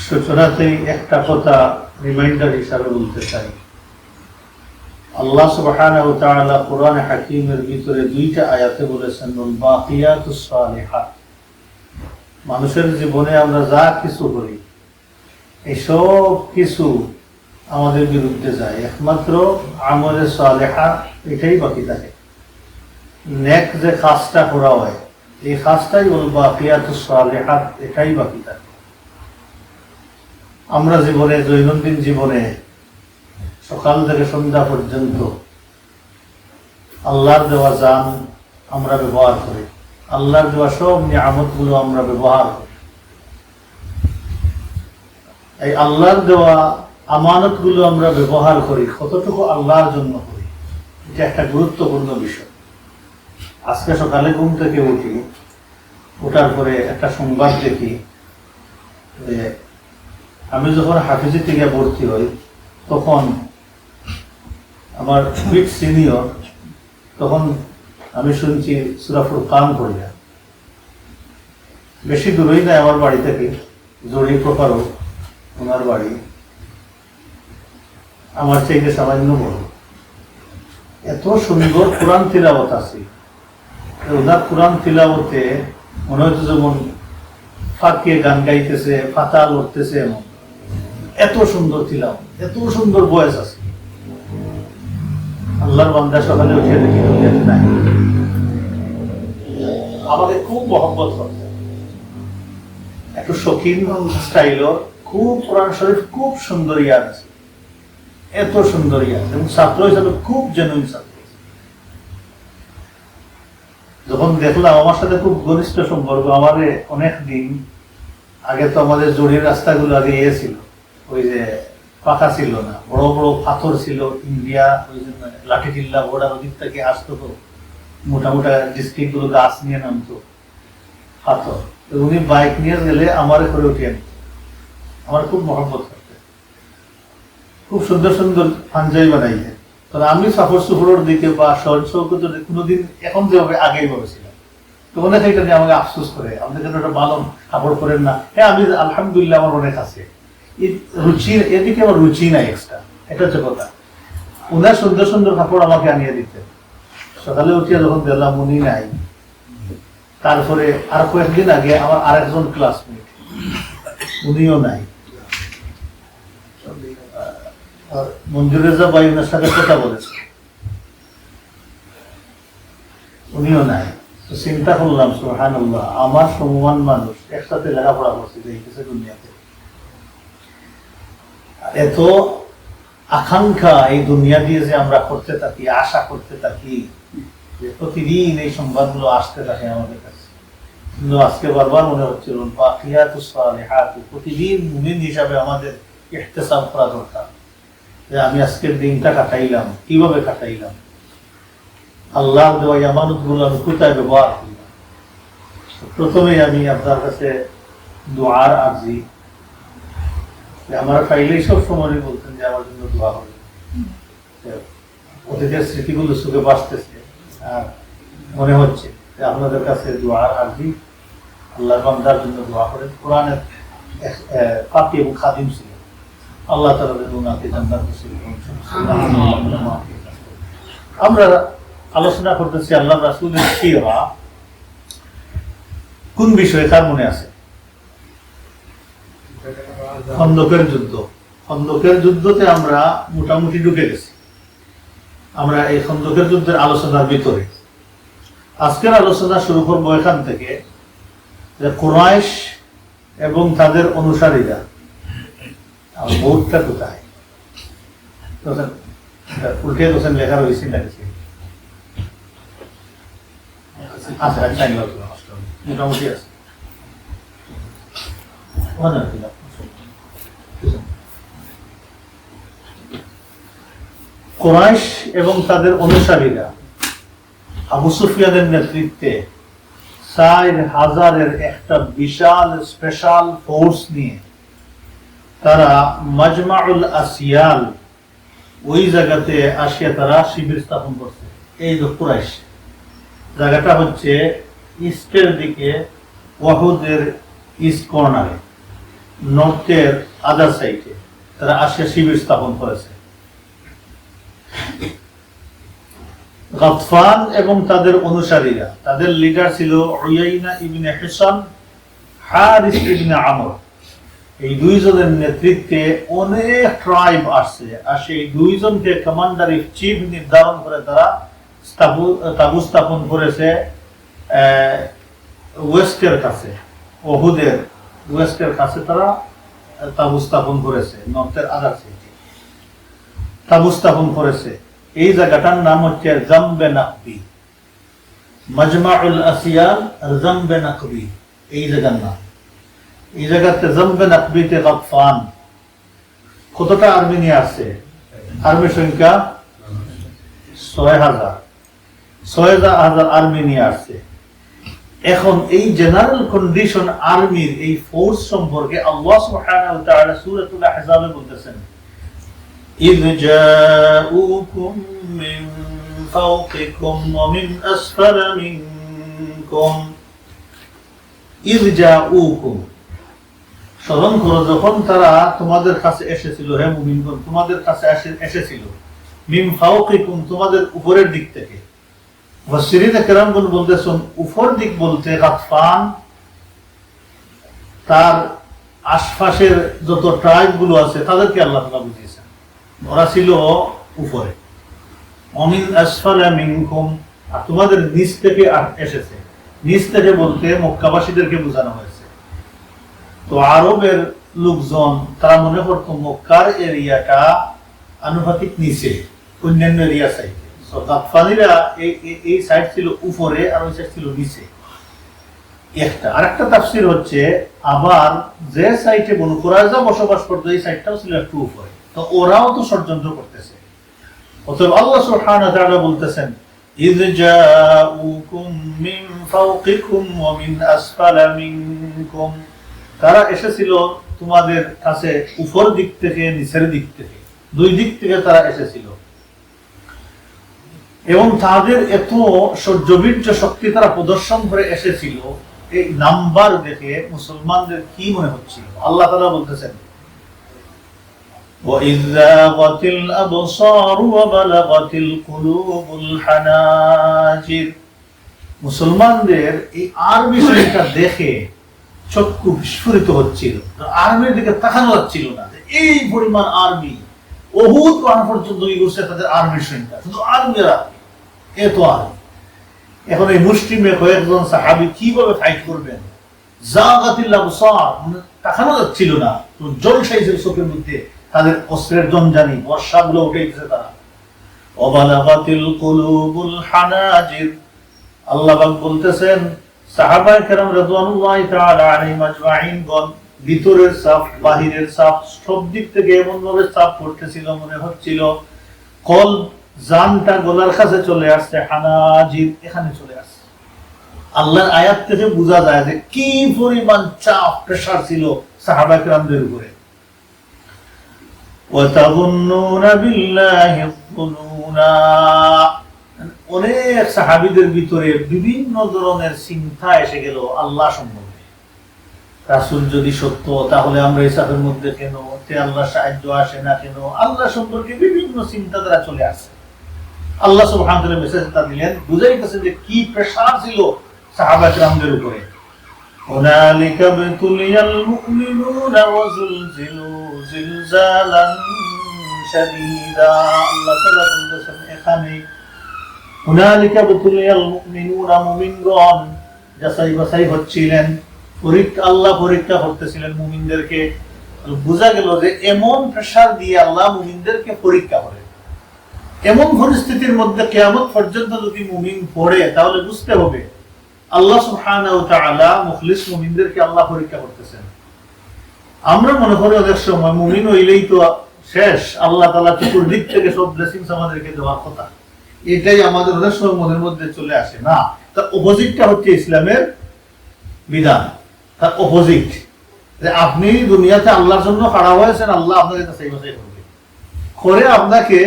সূচনাতেই একটা কথা রিমাইন্ডার হিসাবে বলতে চাই। আল্লাহ সুবহানাহু ওয়া তাআলা কোরআনে হাকীমের ভিতরে দুইটা আয়াতে বলেছেন বাকিয়াতুস সালিহাত। মানুষের জীবনে আমরা যা কিছু করি এই সব কিছু আমাদের বিরুদ্ধে যায়, একমাত্র আমলে সালেহা এটাই বাকি থাকে। নেক যে কাজটা করা হয় এই কাজটাই বাকিয়াতুস সালিহাত, এটাই বাকি থাকে। আমরা জীবনে দৈনন্দিন জীবনে সকাল থেকে সন্ধ্যা পর্যন্ত আল্লাহর দেওয়া জান আমরা ব্যবহার করি, আল্লাহর দেওয়া সব নিয়ামত গুলো আমরা ব্যবহার করি। এই আল্লাহর দেওয়া আমানত গুলো আমরা ব্যবহার করি কতটুকু আল্লাহর জন্য করি, এটা একটা গুরুত্বপূর্ণ বিষয়। আজকে সকালে ঘুম থেকে উঠি, ওঠার পরে একটা সংবাদ দেখি যে আমি যখন হাফিজি থেকে ভর্তি হই তখন আমার বিট সিনিয়র, তখন আমি শুনছি সূরা ফুরকান পড়িয়া। বেশি দূরেই নাই আমার বাড়ি থেকে, জড়ি প্রকারও ওনার বাড়ি, আমার চাইতে সামান্য বড়। এত সুন্দর কোরআন তিলাওয়াত আছে, ওনার কোরআন তিলাওয়াতে মনে হচ্ছে যেমন ফাঁকিয়ে গান গাইতেছে, ফাতা লড়তেছে, এমন এত সুন্দর তিলাওয়াত, এত সুন্দর বয়স আছে। আল্লাহর বান্দা সকালে উঠে দেখি নাই, আমাকে খুব মহব্বত করতে, একটু শৌখিন স্টাইলর, খুব কোরআন শরীফ খুব সুন্দর ইয়াদ আছে, এত সুন্দর ইয়াদ, এবং ছাত্র হিসাবে খুব জেনুইন ছাত্র। যখন দেখলাম আমার সাথে খুব ঘনিষ্ঠ সম্পর্ক, আমাদের অনেক দিন আগে তো আমাদের জড়ির রাস্তাগুলো আগে ছিল, ওই যে পাকা ছিল না, বড় বড় পাথর ছিল, ইন্ডিয়া ওই জন্য লাঠি টিল্লা বর্ডার ওদিক থেকে আসতো, তো মোটা মোটা ডিস্ট্রিক্ট গুলো গাছ নিয়ে নামতো পাথর, উনি বাইক নিয়ে গেলে আমার করে উঠিয়ে আনত, আমার খুব মহব্বত করতে, খুব সুন্দর সুন্দর পাঞ্জাবি বানাইছে। তবে আমি সাফর সুফরের দিকে বা শহর চৌকতের দিকে কোনোদিন এখন যেভাবে আগেই ভাবেছিলাম, তো অনেক এটা নিয়ে আমাকে আফসোস করে, আমাদের জন্য একটা ভালো কাপড় পরেন না। হ্যাঁ, আমি আলহামদুলিল্লাহ আমার অনেক আছে, রুচি এদিকে আমার রুচি নাই এক্সট্রা, এটা হচ্ছে কথা। উনার সুন্দর সুন্দর কাপড় আমাকে আনিয়ে দিতেন। সকালে উঠিয়া যখন দেখলাম উনি নাই, তারপরে আর কয়েকদিন আগে আমার আরেকজন ক্লাসমেট উনিও নাই, মঞ্জুর রেজা ভাই ওনার সাথে কথা বলেছে, উনিও নাই। তো চিন্তা করলাম সুবহানাল্লাহ, আমার সমমান মানুষ একসাথে লেখাপড়া করছে দেখতেছে দুনিয়াতে, এত আকাঙ্ক্ষা এই দুনিয়া দিয়ে যে আমরা করতে থাকি, আশা করতে থাকি, যে প্রতিদিন এই সংবাদগুলো আসতে থাকে আমাদের কাছে। কিন্তু আজকে বারবার মনে হচ্ছিল বাকিয়াতুস সালিহাত, প্রতিদিন মুমিন হিসাবে আমাদের ইহতিসাব করা দরকার, যে আমি আজকের দিনটা কাটাইলাম, কিভাবে কাটাইলাম, আল্লাহর দেওয়া আমানত গুলো আমি কোথায় ব্যবহার করলাম। প্রথমেই আমি আপনার কাছে দোয়ার আরজি, আমার ফাইলেই সব সময় বলতেন যে আমার জন্য দোয়া হবে, অতীতের স্মৃতিগুলো সুখে বাঁচতেছে, আর মনে হচ্ছে যে আপনাদের কাছে দোয়ার আরজি, আল্লাহর বান্দার জন্য দোয়া করেন। কোরআনের পাপি এবং খাদিম ছিল, আল্লাহ তাআলা ওনাকে জান্নাত নসিব করুন। আমরা আলোচনা করতেছি আল্লাহ রাসূলের সিরা, কোন বিষয়ে কার মনে আছে? খন্দকের যুদ্ধ। খন্দকের যুদ্ধতে আমরা মোটামুটি ঢুকে গেছি, আমরা এই খন্দকের যুদ্ধের আলোচনার ভিতরে। আজকের আলোচনা শুরু করবো এখান থেকে, যে কুরাইশ এবং তাদের অনুসারীরা বোর্ডটা কোথায়, উল্টে হোসেন লেখা রয়েছে লাগছে, আচ্ছা মোটামুটি আছে। কুরাইশ এবং তাদের অনুসারীরা আবু সুফিয়ানের নেতৃত্বে 4000-এর একটা বিশাল স্পেশাল ফোর্স নিয়ে তারা মাজমাউল আসিয়াল ওই জায়গাতে আসিয়া তারা শিবির স্থাপন করছে। এই যে কুরাইশ জায়গাটা হচ্ছে ইস্টের দিকে, ওয়াহুদের ইস্ট কর্নারে, নর্থের আদার সাইডে তারা আসে শিবির স্থাপন করেছে। গাতফান এবং তাদের অনুসারীরা, তাদের লিডার ছিল উয়াইনা ইবনে হিসান, হারিস ইবনে আমর। এই দুইজনের নেতৃত্বে অনেক ট্রাইব আসছে, আর সেই দুইজনকে কমান্ডার ইন চিফ নির্ধারণ করে তারা তাবু স্থাপন করেছে ওয়েস্টের কাছে, ওহুদের ওয়েস্টের কাছে তারা তাবু স্থাপন করেছে, নর্থের আদার সাইডে তাবু স্থাপন করেছে। এই জায়গাটার নাম হচ্ছে জামবে নাকবি, মাজমাউল আসিয়াল জামবে নাকবি এই জায়গার নাম। এই জায়গাতে জামবে নাকবিতে গাতফান। কতটা আর্মি নিয়ে আসছে? আর্মি সংখ্যা 6,000 আর্মি নিয়ে আসছে। এখন এই জেনারেল কন্ডিশন আর্মির এই ফোর্স সম্পর্কে আল্লাহ সুবহানাহু ওয়া তাআলা সূরাতুল আহজাবে বলতেছেন, إذ جاءوكم من فوقكم ومن أسفل منكم إذ جاءوكم। স্মরণ করো যখন তারা তোমাদের কাছে এসেছিল, হে মুমিনগণ তোমাদের কাছে এসেছিল, মিন ফাওকিকুম তোমাদের উপরের দিক থেকে। মুফাসসিরিনে কেরামগণ বলতেছেন উপর দিক বলতে গাতফান তার আশপাশের যত ট্রাইব গুলো আছে তাদেরকে আল্লাহ তাআলা বুঝিয়েছেন, ওরা ছিল উপরে। অমিন আসফালা মিনকুম, আর তোমাদের নিচ থেকে এসেছে। নিচ থেকে বলতে মক্কাবাসীদেরকে বোঝানো হয়েছে। তো আরবের লোকজন তারা মনে করতো মক্কার এরিয়াটা আনুপাতিক নিচে, অন্যান্য এরিয়া সাইডে। সো গাতফানিরা এই সাইড ছিল উপরে আর ওই সাইড ছিল নিচে। একটা আরেকটা তাফসীর হচ্ছে আবার যে সাইডে বনু কুরাইজা বসবাস করতো এই সাইডটাও ছিল একটু উপরে। তো ওরাও তো ষড়যন্ত্র করতেছে। অতএব আল্লাহ সুবহানাহু ওয়া তাআলা বলতেছেন, ইয জাউকুম মিন ফাওকিকুম ওয়া মিন আসফালা মিনকুম, তারা এসেছিল তোমাদের কাছে উপর দিক থেকে নিচের দিক থেকে, দুই দিক থেকে তারা এসেছিল। এবং তাদের এত সৌর্যবীর্য শক্তি তারা প্রদর্শন করে এসেছিল, এই নাম্বার দেখে মুসলমানদের কি মনে হচ্ছিল? আল্লাহ তাআলা বলতেছেন, وَإِذْ زَاغَتِ الْأَبْصَارُ وَبَلَغَتِ الْقُلُوبُ الْحَنَاجِرَ। মুসলমানদের এই আরবি সংখ্যা দেখে চক্ষু বিস্ফোরিত হচ্ছিল, আর্মির দিকে তাকানো যাচ্ছিল না। এই পরিমাণ আর্মি, উহুদ পাহাড় পর্যন্ত এগোচ্ছে তাদের আর্মির সংখ্যা, শুধু আর্মির আর্মি, এত আর্মি। এখন এই মুসলিমে কয়েকজন সাহাবী কিভাবে ফাইট করবেন? জাগাতিল আবসার, তাকানো যাচ্ছিল না, তো জলসাইছে চোখের মধ্যে তাদের অস্ত্রের জঞ্জানি, বর্ষাগুলো উঠেছে তারা। ওয়াবালাগাতিল কুলুবুল হানাজির, আল্লাহ পাক বলতেছেন সাহাবায়ে কেরাম রাদিয়াল্লাহু তাআলা আলাইহিম আজমাইন গণ ভিতরের সাফ বাহিরের সাফ সব দিক থেকে এমন ভাবে সাফ করতেছিল মনে হচ্ছিল কল জানটা গলার কাছে চলে আসছে, হানাজির এখানে চলে আসছে। আল্লাহর আয়াত থেকে বোঝা যায় যে কি পরিমাণ চাপ প্রেসার ছিল সাহাবায়ে কেরামদের উপরে। ওয়াতাযুন্নুনা বিল্লাহি যুনুনা, অনেক সাহাবীদের ভিতরে বিভিন্ন ধরনের চিন্তা এসে গেল আল্লাহ সম্বন্ধে। রাসূল যদি সত্য তাহলে আমরা ইসলামের মধ্যে কেন, তে আল্লাহ সাহায্য আসে না কেন, আল্লাহ সম্পর্কে বিভিন্ন চিন্তাধারা চলে আসে। আল্লাহ সুবহানাহু ওয়া তাআলা মেসেজ দিলেন, বুঝাইতেছেন যে কি প্রেসার ছিল সাহাবায়ে কেরামদের উপরে। হুনালিকা বিতুলিয়াল মুমিনুনা ওয়া যুলজিলু জিলজালান শাদীদা। আল্লাহ তাআলা বলতেছেন এখানে হুনালিকা বিতুলিয়াল মুমিনুনা, মুমিনগণ যাচাই বাছাই হচ্ছিলেন, আল্লাহ পরীক্ষা করতেছিলেন মুমিনদেরকে। বোঝা গেল যে এমন প্রেসার দিয়ে আল্লাহ মুমিনদেরকে পরীক্ষা করে। এমন পরিস্থিতির মধ্যে কিয়ামত পর্যন্ত যদি মুমিন পড়ে তাহলে বুঝতে হবে আল্লাহ সুবহানাহু ওয়া তাআলা মুখলিস মুমিনদেরকে আল্লাহ পরীক্ষা করতেছেন। আমরা মনে করি অনেক সময় মুমিন হইলেই তো শেষ, আল্লাহ তাআলা চতুর্দিক থেকে সব ব্লেসিংস আমাদেরকে দেওয়ার কথা, এটাই আমাদের অনেক সময় মনের মধ্যে চলে আসে। না, তার অপোজিটটা হচ্ছে ইসলামের বিধান। তার অপোজিট যে আপনি দুনিয়াতে আল্লাহর জন্য খাড়া হয়েছেন, আল্লাহ আপনাকে কাছে বাছাই করবে, করে আপনাকে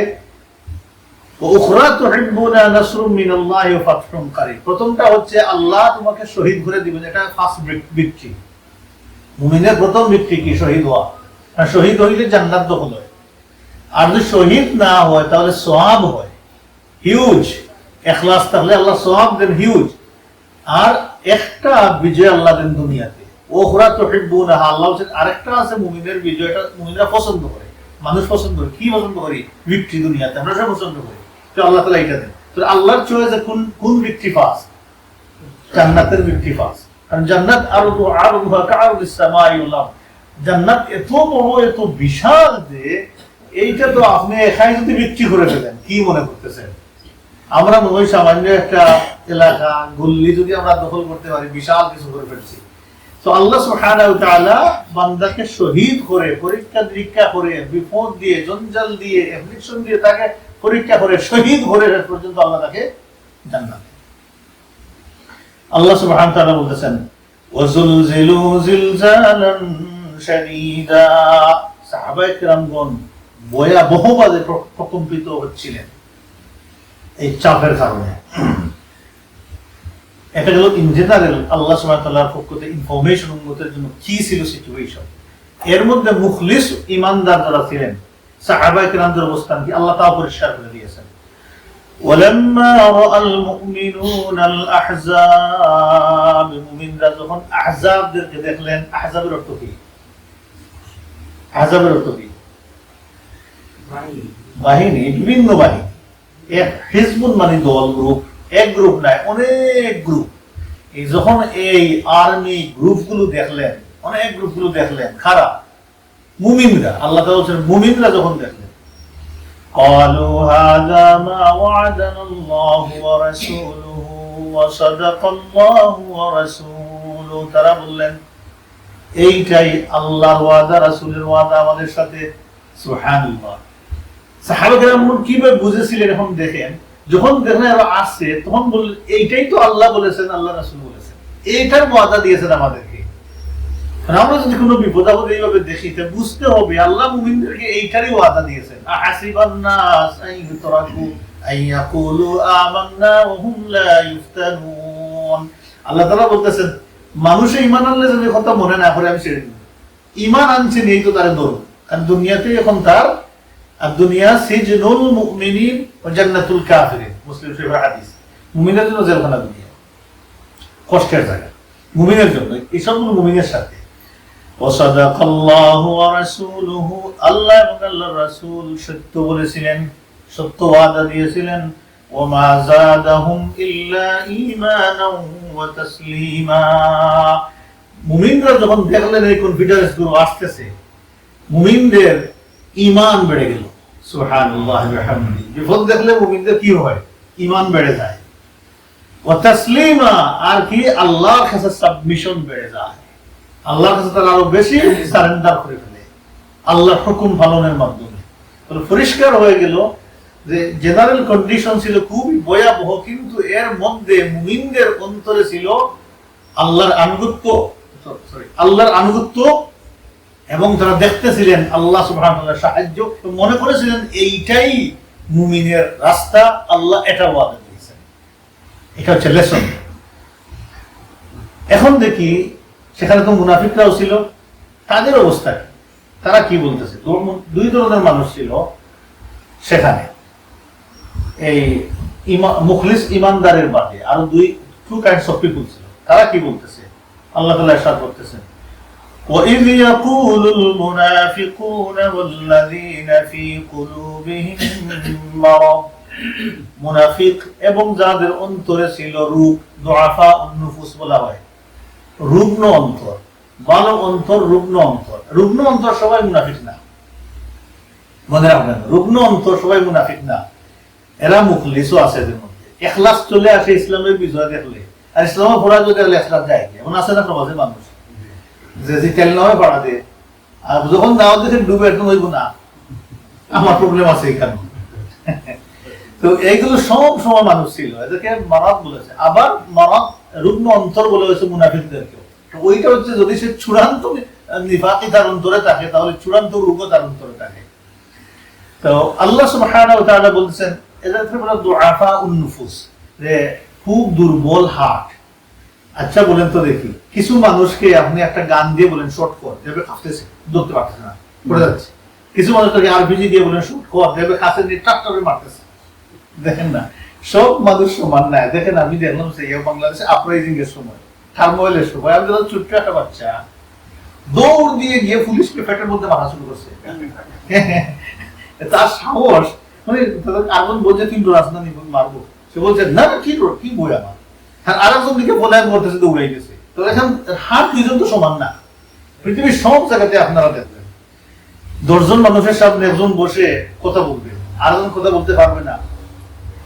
প্রথমটা হচ্ছে আল্লাহ তোমাকে শহীদ করে দিবেন, এটা ফার্স্ট ভিক্টরি। মুমিনের প্রথম ভিত্তি কি? শহীদ হওয়া। আর শহীদ হইলে জান্নাত দখল হয়। আর যদি শহীদ না হয় তাহলে সওয়াব হয় হিউজ। ইখলাস থাকলে আল্লাহ সওয়াব দেন হিউজ। আর একটা বিজয় আল্লাহ দেন দুনিয়াতে, ওখরা তুহিব্বুনাহা, আল্লাহ বলেন আরেকটা আছে মুমিনের বিজয়, এটা মুমিনরা পছন্দ করে, মানুষ পছন্দ করে। কি পছন্দ করি? ভিক্টরি দুনিয়াতে আমরা সব পছন্দ করি। তো আল্লাহ তাআলা এটা দেন। তো আল্লাহর চয়েসে কোন ভিক্টরি ফার্স্ট? জান্নাতের ভিক্টরি ফার্স্ট। কারণ জান্নাত আরদুহা কাআরদিস সামাই ওয়াল আরদ, জান্নাত এত বড়, এত বিশাল যে এইটা তো আপনি একাই যদি বিক্রি করে ফেলেন, কি মনে করতেছেন? আমরা মনে হয় সামান্য একটা এলাকা গল্লি যদি আমরা দখল করতে পারি, বিশাল কিছু করে ফেলছি। তো আল্লাহ সুবহানাহু ওয়া তাআলা বান্দাকে শহীদ করে, পরীক্ষা নিরীক্ষা করে, বিপদ দিয়ে, জঞ্জাল দিয়ে, অ্যাফ্লিকশন দিয়ে তাকে পরীক্ষা করে শহীদ করে শেষ পর্যন্ত আল্লাহ তাকে জান্নাত। আল্লাহ সুবহানাহু ওয়া তাআলা বলতেছেন ওয়াজুলজিলু জিলজালান শাদীদা, সাহাবায়ে কেরামগণ ভয়াবহভাবে প্রকম্পিত হচ্ছিলেন এই চাপের কারণে। এটা গেল ইন জেনারেল আল্লাহ সুবহানাহু ওয়া তাআলার পক্ষ থেকে ইনফরমেশন উম্মতের জন্য কি ছিল সিচুয়েশন। এর মধ্যে মুখলিস ঈমানদার যারা ছিলেন সাহাবায়ে কেরামদের অবস্থান কি আল্লাহ তাআলা পরিষ্কার করে দিয়েছেন। ওয়ালাম্মা রাআল মুমিনুনা আল আহজাব, মুমিনরা যখন আহজাবদেরকে দেখলেন, আহজাবের অর্থ কি? আহজাবের অর্থ কি? বাহিনী, বিভিন্ন বাহিনী। এক হিজবুন মানে দল, গ্রুপ, এক গ্রুপ নাই, অনেক গ্রুপ। এই যখন এই আর্মি গ্রুপগুলো দেখলেন, অনেক গ্রুপগুলো দেখলেন, খারাপ মুমিনরা, আল্লাহ তাআলা বলেন মুমিনরা যখন দেখলেন, قالوا هذا ما وعدنا الله ورسوله وصدق الله ورسوله, তারা বললেন এইটাই আল্লাহর ওয়াদা, রাসূলের ওয়াদা আমাদের সাথে। সুবহানাল্লাহ। সাহাবা কেরাম কিভাবে বুঝেছিলেন এখন দেখেন। যখন দেখলেন আরো আসছে তখন বললেন এইটাই তো আল্লাহ বলেছেন, আল্লাহ রাসূল বলেছেন, এইটার ওয়াদা দিয়েছেন আমাদেরকে। আমরা যদি কোনো বিপদ আপদ এইভাবে দেখি তা বুঝতে হবে আল্লাহ মুমিনদেরকে এইটারই ওয়াদা দিয়েছেন। আহাসিবান নাস আইয়ুতরাকু আইয়াকুলু আমান্না ওয়া হুম লা ইফতানুন। আল্লাহ তাআলা বলতেছেন মানুষে ঈমান আনলে যদি কথা মনে না করে আমি ছেড়ে দেব। ঈমান আনছে নেই তো তার দরুন, কারণ দুনিয়াতে এখন তার আর দুনিয়া সিজনুল মুমিনিন ওয়া জান্নাতুল কাফিরিন, মুসলিম শরীফের হাদিস। মুমিনের জন্য জেলখানা দুনিয়া, কষ্টের জায়গা মুমিনের জন্য। এইসব মুমিনের সাথে ওয়াসাদাকাল্লাহু ওয়া রাসূলুহু, আল্লাহ এবং আল্লাহর রাসূল সত্য বলেছিলেন, সত্য ওয়াদা দিয়েছিলেন। ওয়ামা যাদাহুম ইল্লা ঈমানাও ওয়া তাসলিমা, মুমিনরা যখন দেখলেন এই কনফিডেন্স গুলো আসতেছে, মুমিনদের ঈমান বেড়ে গেল। সুবহানাল্লাহ ওয়া বিহামদিহি। বিপদ দেখলে মুমিনদের কি হয়? ঈমান বেড়ে যায়। ওয়া তাসলিমা, আর কি আল্লাহর কাছে সাবমিশন বেড়ে যায়, আল্লাহর কাছে তারা আরো বেশি সারেন্ডার করে ফেলে আল্লাহর হুকুম পালনের মাধ্যমে। পরিষ্কার হয়ে গেল যে জেনারেল কন্ডিশন ছিল খুবই ভয়াবহ, কিন্তু এর মধ্যে মুমিনদের অন্তরে ছিল আল্লাহর আনুগত্য, এবং তারা দেখতেছিলেন আল্লাহ সুবহানাহু ওয়া তাআলার সাহায্য, মনে করেছিলেন এইটাই মুমিনের রাস্তা, আল্লাহ এটা ওয়াদা দিয়েছেন। এটা হচ্ছে লেসন। এখন দেখি সেখানে তো মুনাফিকরাও ছিল, তাদের অবস্থা কি? তারা কি বলতেছে? দুই ধরনের মানুষ ছিল সেখানে, এই মুখলিস ঈমানদারের বাদে আরো টু কাইন্ডস অফ পিপল ছিল। তারা কি বলতেছে? আল্লাহ তাআলা ইরশাদ করতেছেন وَإِذْ يَقُولُ الْمُنَافِقُونَ وَالَّذِينَ فِي قُلُوبِهِم مَّرَضٌ, মুনাফিক এবং যাদের অন্তরে ছিল রূপ, দুআফা উন-নুফুস বলা হয়, রুগ্ন অন্তর, ভালো অন্তর, রুগ্ন অন্তর। রুগ্ন অন্তর সবাই মুনাফিক না, মনে রাখবেন, রুগ্ন অন্তর সবাই মুনাফিক না, এরা মুখলিসও আছে এদের মধ্যে। ইখলাস চলে আসে ইসলামের বিজয় দেখলে, আর ইসলামের পরাজয় দেখলে ইখলাস যায় না। এমন আছে না সমাজে মানুষ যে তেল নামে পাড়া দেয়, আর যখন দাওয়াত দেখে ডুবে একদম হইব না, আমার প্রবলেম আছে এখানে। তো এইগুলো সব সময় মানুষ ছিল, এদেরকে মারাদ বলেছে। আবার মারাদ রুগ্ন অন্তর বলে হয়েছে মুনাফিকদেরকেও। ওইটা হচ্ছে যদি সে চূড়ান্ত নিফাকি তার অন্তরে থাকে, তাহলে চূড়ান্ত রোগও তার অন্তরে থাকে। তো আল্লাহ সুবহানাহু ওয়া তাআলা বলছেন এদেরকে বলা দুআফা উন-নুফুস, যে খুব দুর্বল হার্ট, আচ্ছা বলেন তো দেখি, কিছু মানুষকে আপনি একটা গান দিয়ে বলেন শর্ট কর, দেবে কাঁপতেছে, ধরতে পারতেছে না, পড়ে যাচ্ছে। কিছু মানুষকে আরপিজি দিয়ে বলেন শর্ট কর, দেবে কাছে নিয়ে ট্রাক্টরে মারতেছে। দেখেন না, সব মানুষ সমান না। দেখেন আমি দেখলাম সেই বাংলাদেশে আপরাইজিং এর সময়, টার্মোয়েলের সময়, আমি যখন ছোট্ট একটা বাচ্চা দৌড় দিয়ে গিয়ে পুলিশকে পেটের মধ্যে মারা শুরু করছে। তার সাহস, মানে আরেকজন বলছে কিন্তু রাজধানী মারবো, সে বলছে না কি বই আমার, আর আরেকজন দিকে পলায়ন করতেছে, দৌড়াই গেছে। তো এখন হাত দুইজন তো সমান না। পৃথিবীর সব জায়গাতে আপনারা দেখবেন 10 জন মানুষের সামনে একজন বসে কথা বলবে, আরেকজন কথা বলতে পারবে না,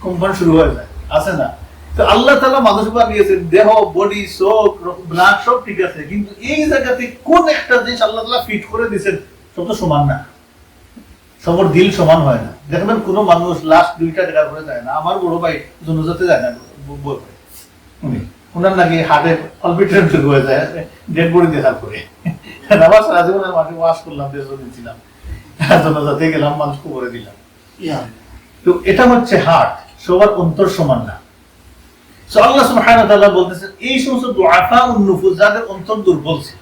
কম্পন শুরু হয়ে যায়, আছে না? তো আল্লাহ তাআলা মানুষ বানিয়েছেন, দেহ, বডি, চোখ, ব্লাড সব ঠিক আছে, কিন্তু এই জায়গাতে কোন একটা জিনিস আল্লাহ তাআলা ফিট করে দিয়েছেন, সব তো সমান না, সবার দিল সমান হয় না। দেখবেন কোন মানুষ লাস্ট 2টা জায়গা করে যায় না। আমার বড় ভাই জনজাতে যায় না, ওনার নাকি হার্টের পালপিটেশন শুরু হয়ে যায় ডেড বডি দেখার পরে। আমার সারা জীবনের মাঠে ওয়াশ করলাম, ছিলাম, জনজাতে গেলাম, মানুষ করে দিলাম। তো এটা হচ্ছে হার্ট, সবার অন্তর সমান না। আল্লাহ সুবহানাহু ওয়া তাআলা বলতেছেন এই সমস্ত দুআফাউন নুফুস, যাদের অন্তর দুর্বল ছিল,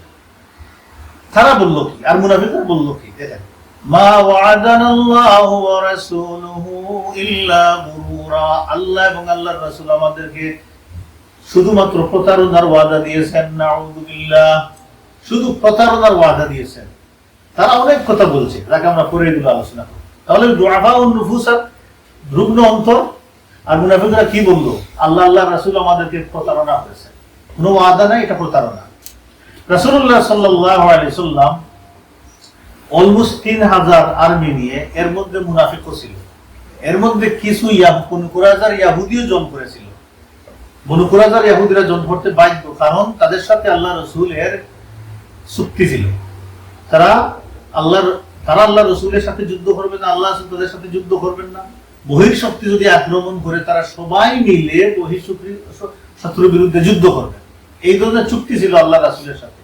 তারা বলল কি, আর মুনাফিকরা বলল কি? দেখেন, মা ওয়া'আদানাল্লাহু ওয়া রাসূলুহু ইল্লা গুরুরা, আল্লাহ এবং আল্লাহর রাসূল আমাদেরকে শুধুমাত্র প্রতারণার ওয়াদা দিয়েছেন। নাউযু বিল্লাহ, শুধু প্রতারণার ওয়াদা দিয়েছেন। তারা অনেক কথা বলছে, যাকে আমরা পরে এগুলো আলোচনা করব। তাহলে দুআফাউন নুফুস, রুগ্ন অন্তর, আর মুনাফিকরা কি বললো? আল্লাহ আল্লাহর রাসূল আমাদেরকে প্রতারণা করেছে, কোনো ওয়াদা নাই, এটা প্রতারণা। রাসূলুল্লাহ সাল্লাল্লাহু আলাইহি সাল্লাম অলমোস্ট 3000 আর্মি নিয়ে, এর মধ্যে মুনাফিকও ছিল, এর মধ্যে কিছু বনু কুরাইজার ইহুদিও জয়েন করেছিল। বনু কুরাইজার ইহুদিরা জয়েন করতে বাধ্য, কারণ তাদের সাথে আল্লাহ রাসূলের চুক্তি ছিল। তারা আল্লাহ রাসূলের সাথে যুদ্ধ করবেন না, আল্লাহ রাসূল তাদের সাথে যুদ্ধ করবেন না। বহির শক্তি যদি আক্রমণ করে, তারা সবাই মিলে বহির শত্রুর বিরুদ্ধে যুদ্ধ করবে, এই ধরনের চুক্তি ছিল আল্লাহ রাসূলের সাথে।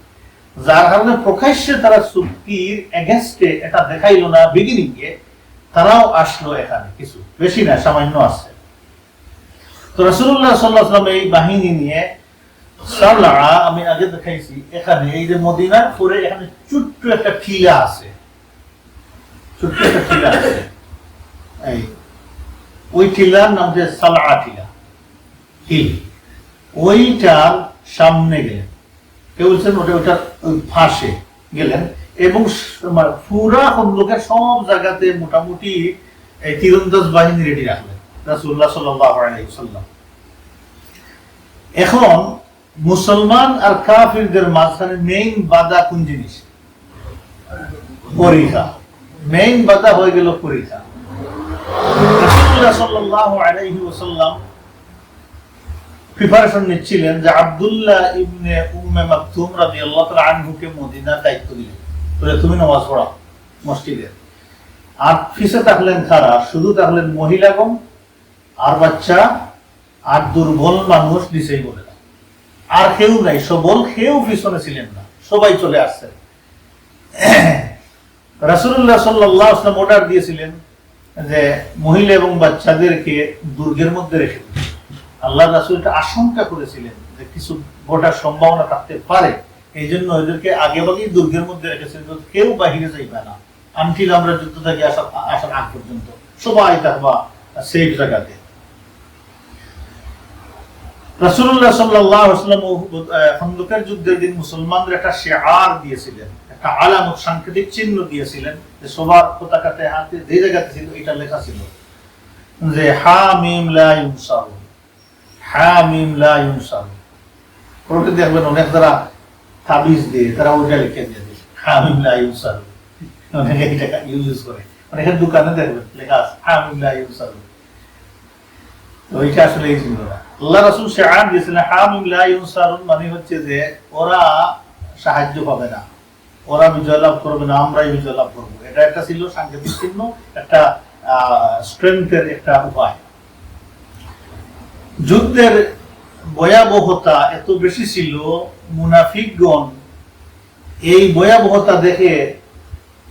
যার কারণে প্রকাশ্যে তারা চুক্তির এগেইনস্টে এটা দেখাইলো না বিগিনিং এ, তারাও আসলো এখানে, কিছু বেশি না, সামান্য আছে। তো রাসূলুল্লাহ সাল্লাল্লাহু আলাইহি ওয়াসাল্লাম এই বাহিনী নিয়ে সালা, আমি আগে দেখাইছি, এখানে এই যে মদিনার পরে এখানে ছোট্ট একটা টিলা আছে, ছোট্ট একটা টিলা আছে, এই ওই টিলার নাম হচ্ছে সালা টিলা, হিল। ওইটার সামনে গেলেন, কেউ বলছেন ওটার ওই ফাঁসে গেলেন, এবং পুরা খন্দকের সব জায়গাতে মোটামুটি এই তীরন্দাজ বাহিনী রেডি রাখলেন রাসূলুল্লাহ সাল্লাল্লাহু আলাইহি ওয়াসাল্লাম। এখন মুসলমান আর কাফিরদের মাঝখানে মেইন বাধা কোন জিনিস? পরীক্ষা। মেইন বাধা হয়ে গেল পরীক্ষা। রাসূলুল্লাহ সাল্লাল্লাহু আলাইহি ওয়াসাল্লাম প্রিপারেশন নিচ্ছিলেন যে আব্দুল্লাহ ইবনে উম্মে মাকতুম রাদিয়াল্লাহু তাআলা আনহুকে মদিনার দায়িত্ব দিলেন, বলে তুমি নামাজ পড়াও মসজিদে। আর পিছে থাকলেন কারা? শুধু থাকলেন মহিলাগণ আর বাচ্চা আর দুর্বল মানুষ, নিচেই বলে না, আর কেউ নাই। সবল কেউ পিছনে ছিলেন না, সবাই চলে আসছেন। রাসূলুল্লাহ সাল্লাল্লাহু আলাইহি ওয়াসাল্লাম অর্ডার দিয়েছিলেন যে মহিলা এবং বাচ্চাদেরকে দুর্গের মধ্যে রেখে দিন। আল্লাহ রাসূলটা আশঙ্কা করেছিলেন যে কিছু ঘটার সম্ভাবনা থাকতে পারে, এই জন্য এদেরকে আগে ভাগেই দুর্গের মধ্যে রেখেছিলেন, কেউ বাহিরে যাইবে না, আনটিল আমরা যুদ্ধ থেকে আসার আগ পর্যন্ত সবাই থাকবা সেফ জায়গাতে। রাসূলুল্লাহ সাল্লাল্লাহু আলাইহি ওয়াসাল্লাম খন্দকের যুদ্ধের দিন মুসলমানদের একটা শিআর দিয়েছিলেন, একটা আলামত, সাংকেতিক চিহ্ন দিয়েছিলেন, যে সবার পতাকাতে হাতে যে জায়গাতে ছিল এটা লেখা ছিল যে হামিম লা ইউনসার, হামিম লা ইউনসার। পরে দেখবেন অনেক যারা তাবিজ দিয়ে তারা ওইটা লিখে দিয়ে দেয় হামিম লা ইউনসার, অনেকে এটা ইউজ করে, অনেকের দোকানে দেখবেন লেখা আছে হামিম লা ইউনসার। ওইটা আসলে এই ছিল না। আল্লাহ রাসূল শিআর দিয়েছিলেন হামিম লা ইউনসার, মানে হচ্ছে যে ওরা সাহায্য পাবে না, ওরা বিজয় লাভ করবে না, আমরাই বিজয় লাভ করবো। এটা একটা ছিল সাংকেতিক চিহ্ন, একটা স্ট্রেংথের একটা উপায়। যুদ্ধের ভয়াবহতা এত বেশি ছিল, মুনাফিকগণ এই ভয়াবহতা দেখে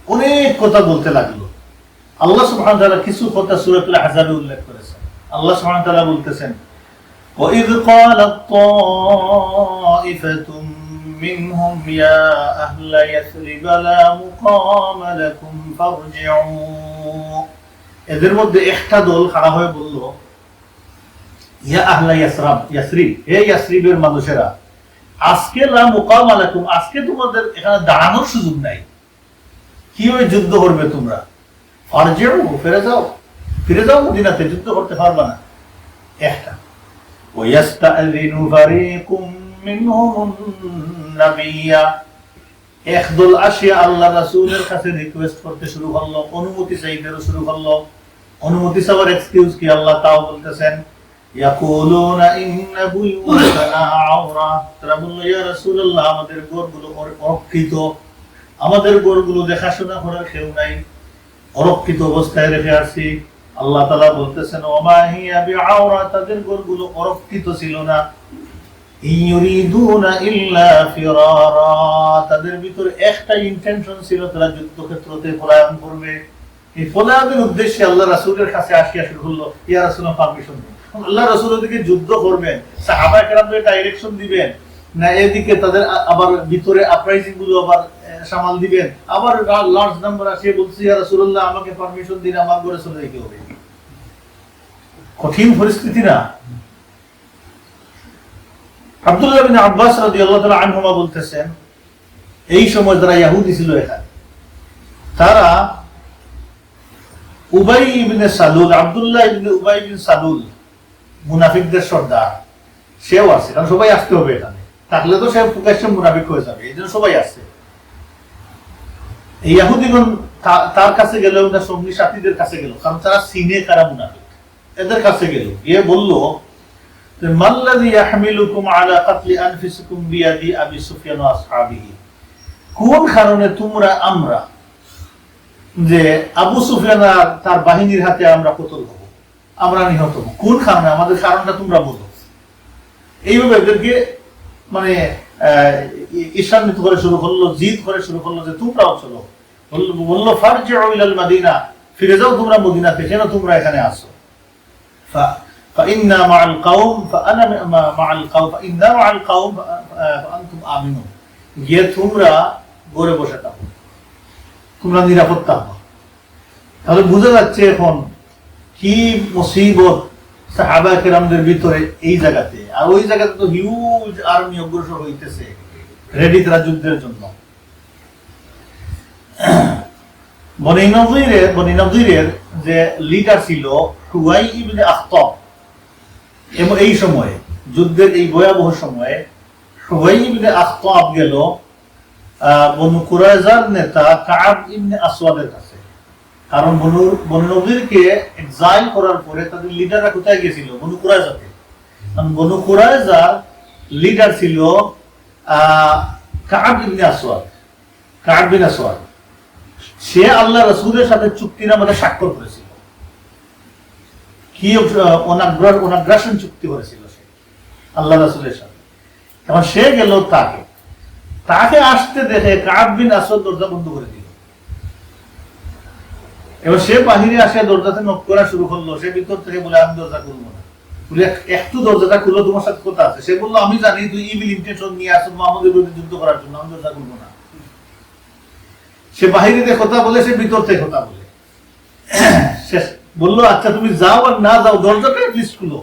অনেক কথা বলতে লাগলো। আল্লাহ সুবহানাহু ওয়া তাআলা কিছু কথা সূরাতুল আহজাবে উল্লেখ করেছেন। আল্লাহ সুবহানাহু ওয়া তাআলা বলতেছেন وإذ قالت طائفة منهم يا أهل يثرب لا مقام لكم فارجعوا এদের মধ্যে একটা দল খাড়া হয়ে বলল ইয়া আহলা ইয়াসরিব, হে ইয়াসরিবের মানুষেরা, আজকে লা মুকাম আলাকুম, আজকে তোমাদের এখানে দাঁড়ানোর সুযোগ নাই, কিভাবে যুদ্ধ করবে তোমরা? ফারজিউ, ফিরে যাও মদিনাতে, যুদ্ধ করতে পারবে না। একটা ওয়াস্তাযিনু ফারিকুম মিনহুম নাবিয়্যা, একদল আসিয়া আল্লাহ রাসূলের কাছে রিকোয়েস্ট করতে শুরু করলো, অনুমতি চাইতে শুরু করলো। অনুমতি চাওয়ার এক্সকিউজ কি? আল্লাহ তাও বলতেছেন ইয়াকুলুনা ইন্না বুয়ুতানা আওরা, তারা বলল ইয়া রাসূলুল্লাহ, আমাদের ঘরগুলো অরক্ষিত, আমাদের ঘরগুলো দেখাশোনা করার কেউ নাই, অরক্ষিত অবস্থায় রেখে আসছি। আল্লাহ তাআলা বলতেছেন ওমা হিয়া বিআওরা, তাদের ঘরগুলো অরক্ষিত ছিল না। ইউরিদুনা ইল্লা ফিরারা, তাদের ভিতরে একটা ইন্টেনশন ছিল, তারা যুদ্ধক্ষেত্রতে পলায়ন করবে। এই পলায়নের উদ্দেশ্যে আল্লাহ রাসূলের কাছে আসিয়া শুরু হলো, ইয়া রাসূলুল্লাহ পারমিশন দিন। আল্লাহ রাসূল ওদিকে যুদ্ধ করবেন, সাহাবায়ে কেরামদের ডাইরেকশন দিবেন না, এদিকে তাদের আবার ভিতরে আপরাইজিং গুলো আবার সামাল দিবেন, আবার লার্জ নাম্বার আসিয়ে বলছে ইয়া রাসূলুল্লাহ আমাকে পারমিশন দিন, আমার ঘরে চলে যেতে হবে। কঠিন পরিস্থিতি না? আব্দুল্লাহ বিন আব্বাস রাদিয়াল্লাহু তাআলা আনহুমা বলতেছেন এই সময় যারা ইহুদি ছিল এখানে, তারা উবাই ইবনে সালুল, আব্দুল্লাহ ইবনে উবাই বিন সালুল, মুনাফিকদের সর্দার, সেও আছে, কারণ সবাই আসতে হবে এখানে, থাকলে তো সে প্রকাশ্যে মুনাফিক হয়ে যাবে, এই জন্য সবাই আসছে। এই ইহুদিগণ তার কাছে গেল, তার সঙ্গী সাথীদের কাছে গেল, কারণ তারা সিনে কারা মুনাফিক, এদের কাছে গেল, গিয়ে বলল মাল্লাযী ইয়াহমিলুকুম আলা কাতলি আনফুসিকুম বিয়াদি আবি সুফিয়ান ওয়া আসহাবিহি, কোন কারণে তোমরা, আমরা যে আবু সুফিয়ান আর তার বাহিনীর হাতে আমরা কতল হব, আমরা নিহত হব, কোন কারণে? আমাদের কারণটা তোমরা বলো। এইভাবে এদেরকে মানে ঈর্ষান্বিত করে শুরু করলো, জিদ করে শুরু করলো যে তোমরাও চলো। বললো ফারজিউ ইলাল মাদিনা, ফিরে যাও তোমরা মদিনাতে, কেন তোমরা এখানে আসো? فإنا مع القوم فأنا مع القوم فإنا مع القوم فأنتم آمنون, গিয়ে তোমরা ঘরে বসে থাকো, তোমরা নিরাপদ থাকো। তাহলে বুঝা যাচ্ছে এখন কি মুসিবত সাহাবায়ে কেরামদের ভিতরে এই জায়গাতে, আর ওই জায়গাতে তো হিউজ আর্মি অগ্রসর হইতেছে রেডি তারা যুদ্ধের জন্য। বনি নযীরের যে লিডার ছিল হুয়াই ইবনে আখতাব, এবং এই সময়ে যুদ্ধের এই ভয়াবহ সময়ে হুয়াই ইবনে আখতাব গেল বনু কুরাইজার নেতা কাব ইবনে আসওয়াদের কাছে, কারণ বনু নযীরকে এক্সাইল করার পরে তাদের লিডাররা কোথায় গিয়েছিল? বনু কুরাইজাতে। বনু কুরাইজার লিডার ছিল কাব ইবনে আসওয়াদ, কাব বিন আসওয়াদ। সে আল্লাহ রাসূলের সাথে চুক্তিনামাতে স্বাক্ষর করেছিল, কি অনাগ্রাসন চুক্তি করেছিল সে আল্লাহ রাসূলের সাথে। তখন সে গেল, তাকে আসতে দেখে কাব বিন আসওয়াদ দরজা বন্ধ করে দিল। এবার সে বাহিরে আসে, দরজাতে নক করা শুরু করলো। সে ভিতর থেকে বলে আমি দরজা খুলবো না। বলে একটু দরজাটা খুলো, তোমার সাথে কথা আছে। সে বললো আমি জানি তুই ইভিল ইন্টেনশন নিয়ে আসো মুহাম্মদের বিরুদ্ধে যুদ্ধ করার জন্য, আমি দরজা খুলবো না। সে বাহিরে কথা বলে, সে ভিতর থেকে কথা বলে। সে বললো আচ্ছা তুমি যাও আর না যাও, দরজাটা লিস্ট খুলো।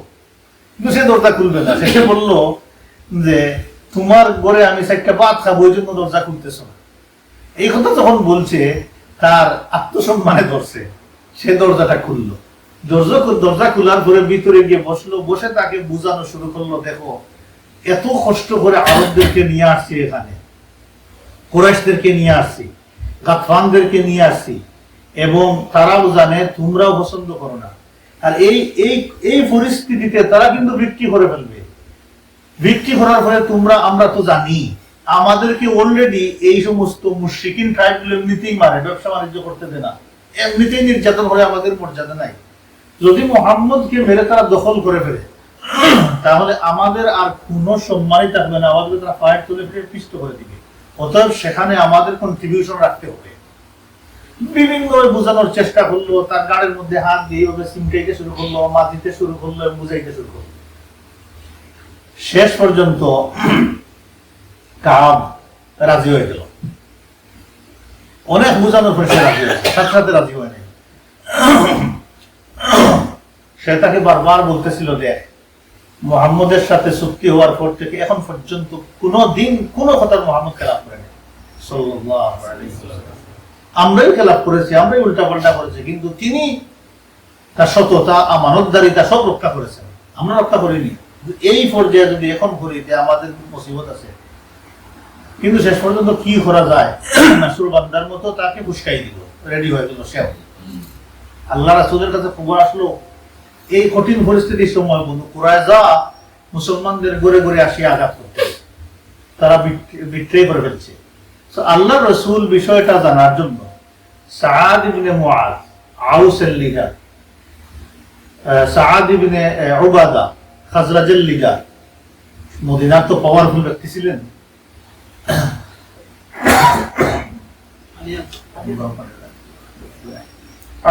কিন্তু সে দরজা খুলবে না। সে বললো যে তোমার ঘরে আমি একটা ভাত খাবো, ওই জন্য দরজা খুলতেছো না। এই কথা যখন বলছে, তার আত্মসম্মানে ধরছে, সে দরজাটা খুললো। দরজা খোলার পরে ভিতরে গিয়ে বসলো, বসে তাকে বুঝানো শুরু করলো, দেখো এত কষ্ট করে আরবদেরকে নিয়ে আসছি এখানে, কুরাইশদেরকে নিয়ে আসছি, গাতফানদেরকে নিয়ে আসছি, এবং তারাও জানে তোমরাও পছন্দ করো না। আর এই পরিস্থিতিতে তারা কিন্তু বিক্রি করে ফেলবে। বিক্রি করার পরে আমরা তো জানি আমাদেরকে অলরেডি এই সমস্ত মুশরিকিন ট্রাইবগুলো এমনিতেই মারে, ব্যবসা বাণিজ্য করতে দেয় না, এমনিতেই নির্যাতন করে, আমাদের মর্যাদা নাই। যদি মুহাম্মদকে মেরে তারা দখল করে ফেলে, তাহলে আমাদের আর কোনো সম্মানই থাকবে না, আমাদের তারা ফায়ার তুলে ফেলে পিষ্ট করে দিবে। অতএব সেখানে আমাদের কন্ট্রিবিউশন রাখতে হবে। বিভিন্ন বোঝানোর চেষ্টা করলো, তার গাড়ির মধ্যে হাত দিয়ে ওকে সিমটাইতে শুরু করলো, মাটিতে শুরু করলো, বুঝাইতে শুরু করলো। শেষ পর্যন্ত কাব রাজি হয়ে গেল। অনেক বোঝানোর পরে সে রাজি হয়েছে, সাথে সাথে রাজি হয় নাই। সে তাকে বারবার বলতেছিল যে মুহাম্মদের সাথে চুক্তি হওয়ার পর থেকে এখন পর্যন্ত কোনো দিন কোনো কথা মুহাম্মদ খেলাফ করেনি সাল্লাল্লাহু আলাইহি ওয়াসাল্লাম। আমরাই খেলাফ করেছি, আমরাই উল্টা পাল্টা করেছি, কিন্তু তিনি তার সততা, আমানতদারিতা সব রক্ষা করেছেন, আমরা রক্ষা করিনি। এই পর্যায়ে যদি এখন করি যে আমাদের মুসিবত আছে। কিন্তু শেষ পর্যন্ত কি করা যায়, নাসুর বান্দার মতো তাকে ফুসকাই দিল, রেডি হয়ে গেল সেও। আল্লাহ রাসূলের কাছে খবর আসলো এই কঠিন পরিস্থিতির সময় বন্ধু কুরাইজা মুসলমানদের ঘরে ঘরে আসিয়া আঘাত করতেছে, তারা বিট্রে করে ফেলছে। আল্লাহ রাসূল বিষয়টা জানার জন্য সাআদ ইবনে মুআজ, আউসের লিডার, সাআদ ইবনে উবাদা খাজরাজের লিডার, মদিনার তো পাওয়ারফুল ব্যক্তি ছিলেন,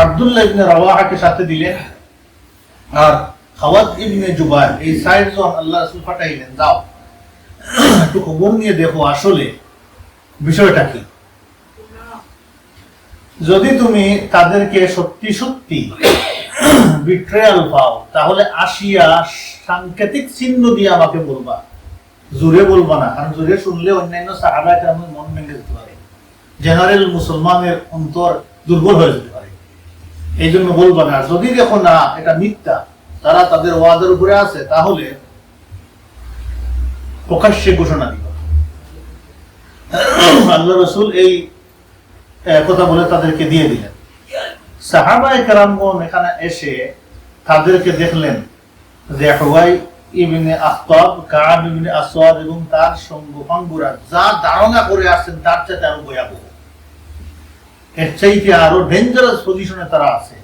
আব্দুল্লাহ ইবনে রাওয়াহাকে সাথে দিলেন, আর খাওয়াত ইবনে জুবাইর, এই চারজন আল্লাহ রাসূল পাঠাইলেন, যাও একটু খবর নিয়ে দেখো আসলে বিষয়টা কি। যদি তুমি তাদেরকে সত্যি সত্যি বিট্রেয়াল পাও তাহলে আসিয়া সাংকেতিক চিহ্ন দিয়ে আমাকে বলবা, জোরে বলবা না, কারণ জোরে শুনলে অন্যান্য সাহাবা কেরামের মন ভেঙে যেতে পারে, জেনারেল মুসলমানের অন্তর দুর্বল হয়ে যেতে পারে, এই জন্য বলবা না। যদি দেখো না এটা মিথ্যা, তারা তাদের ওয়াদার উপরে আছে, তাহলে প্রকাশ্যে ঘোষণা দিবা। আল্লাহ রাসূল এই কথা বলে তাদেরকে দিয়ে দিলেন। সাহাবায়ে কেরামগণ এখানে এসে তাদেরকে দেখলেন যে হুয়াই ইবনে আখতাব, কাব ইবনে আসওয়াদ এবং তার সঙ্গপাঙ্গুরা যা ধারণা করে আসছেন তার চাইতে আরো ভয়াবহ, এর চাইতে আরো ডেঞ্জারাস পজিশনে তারা আছে।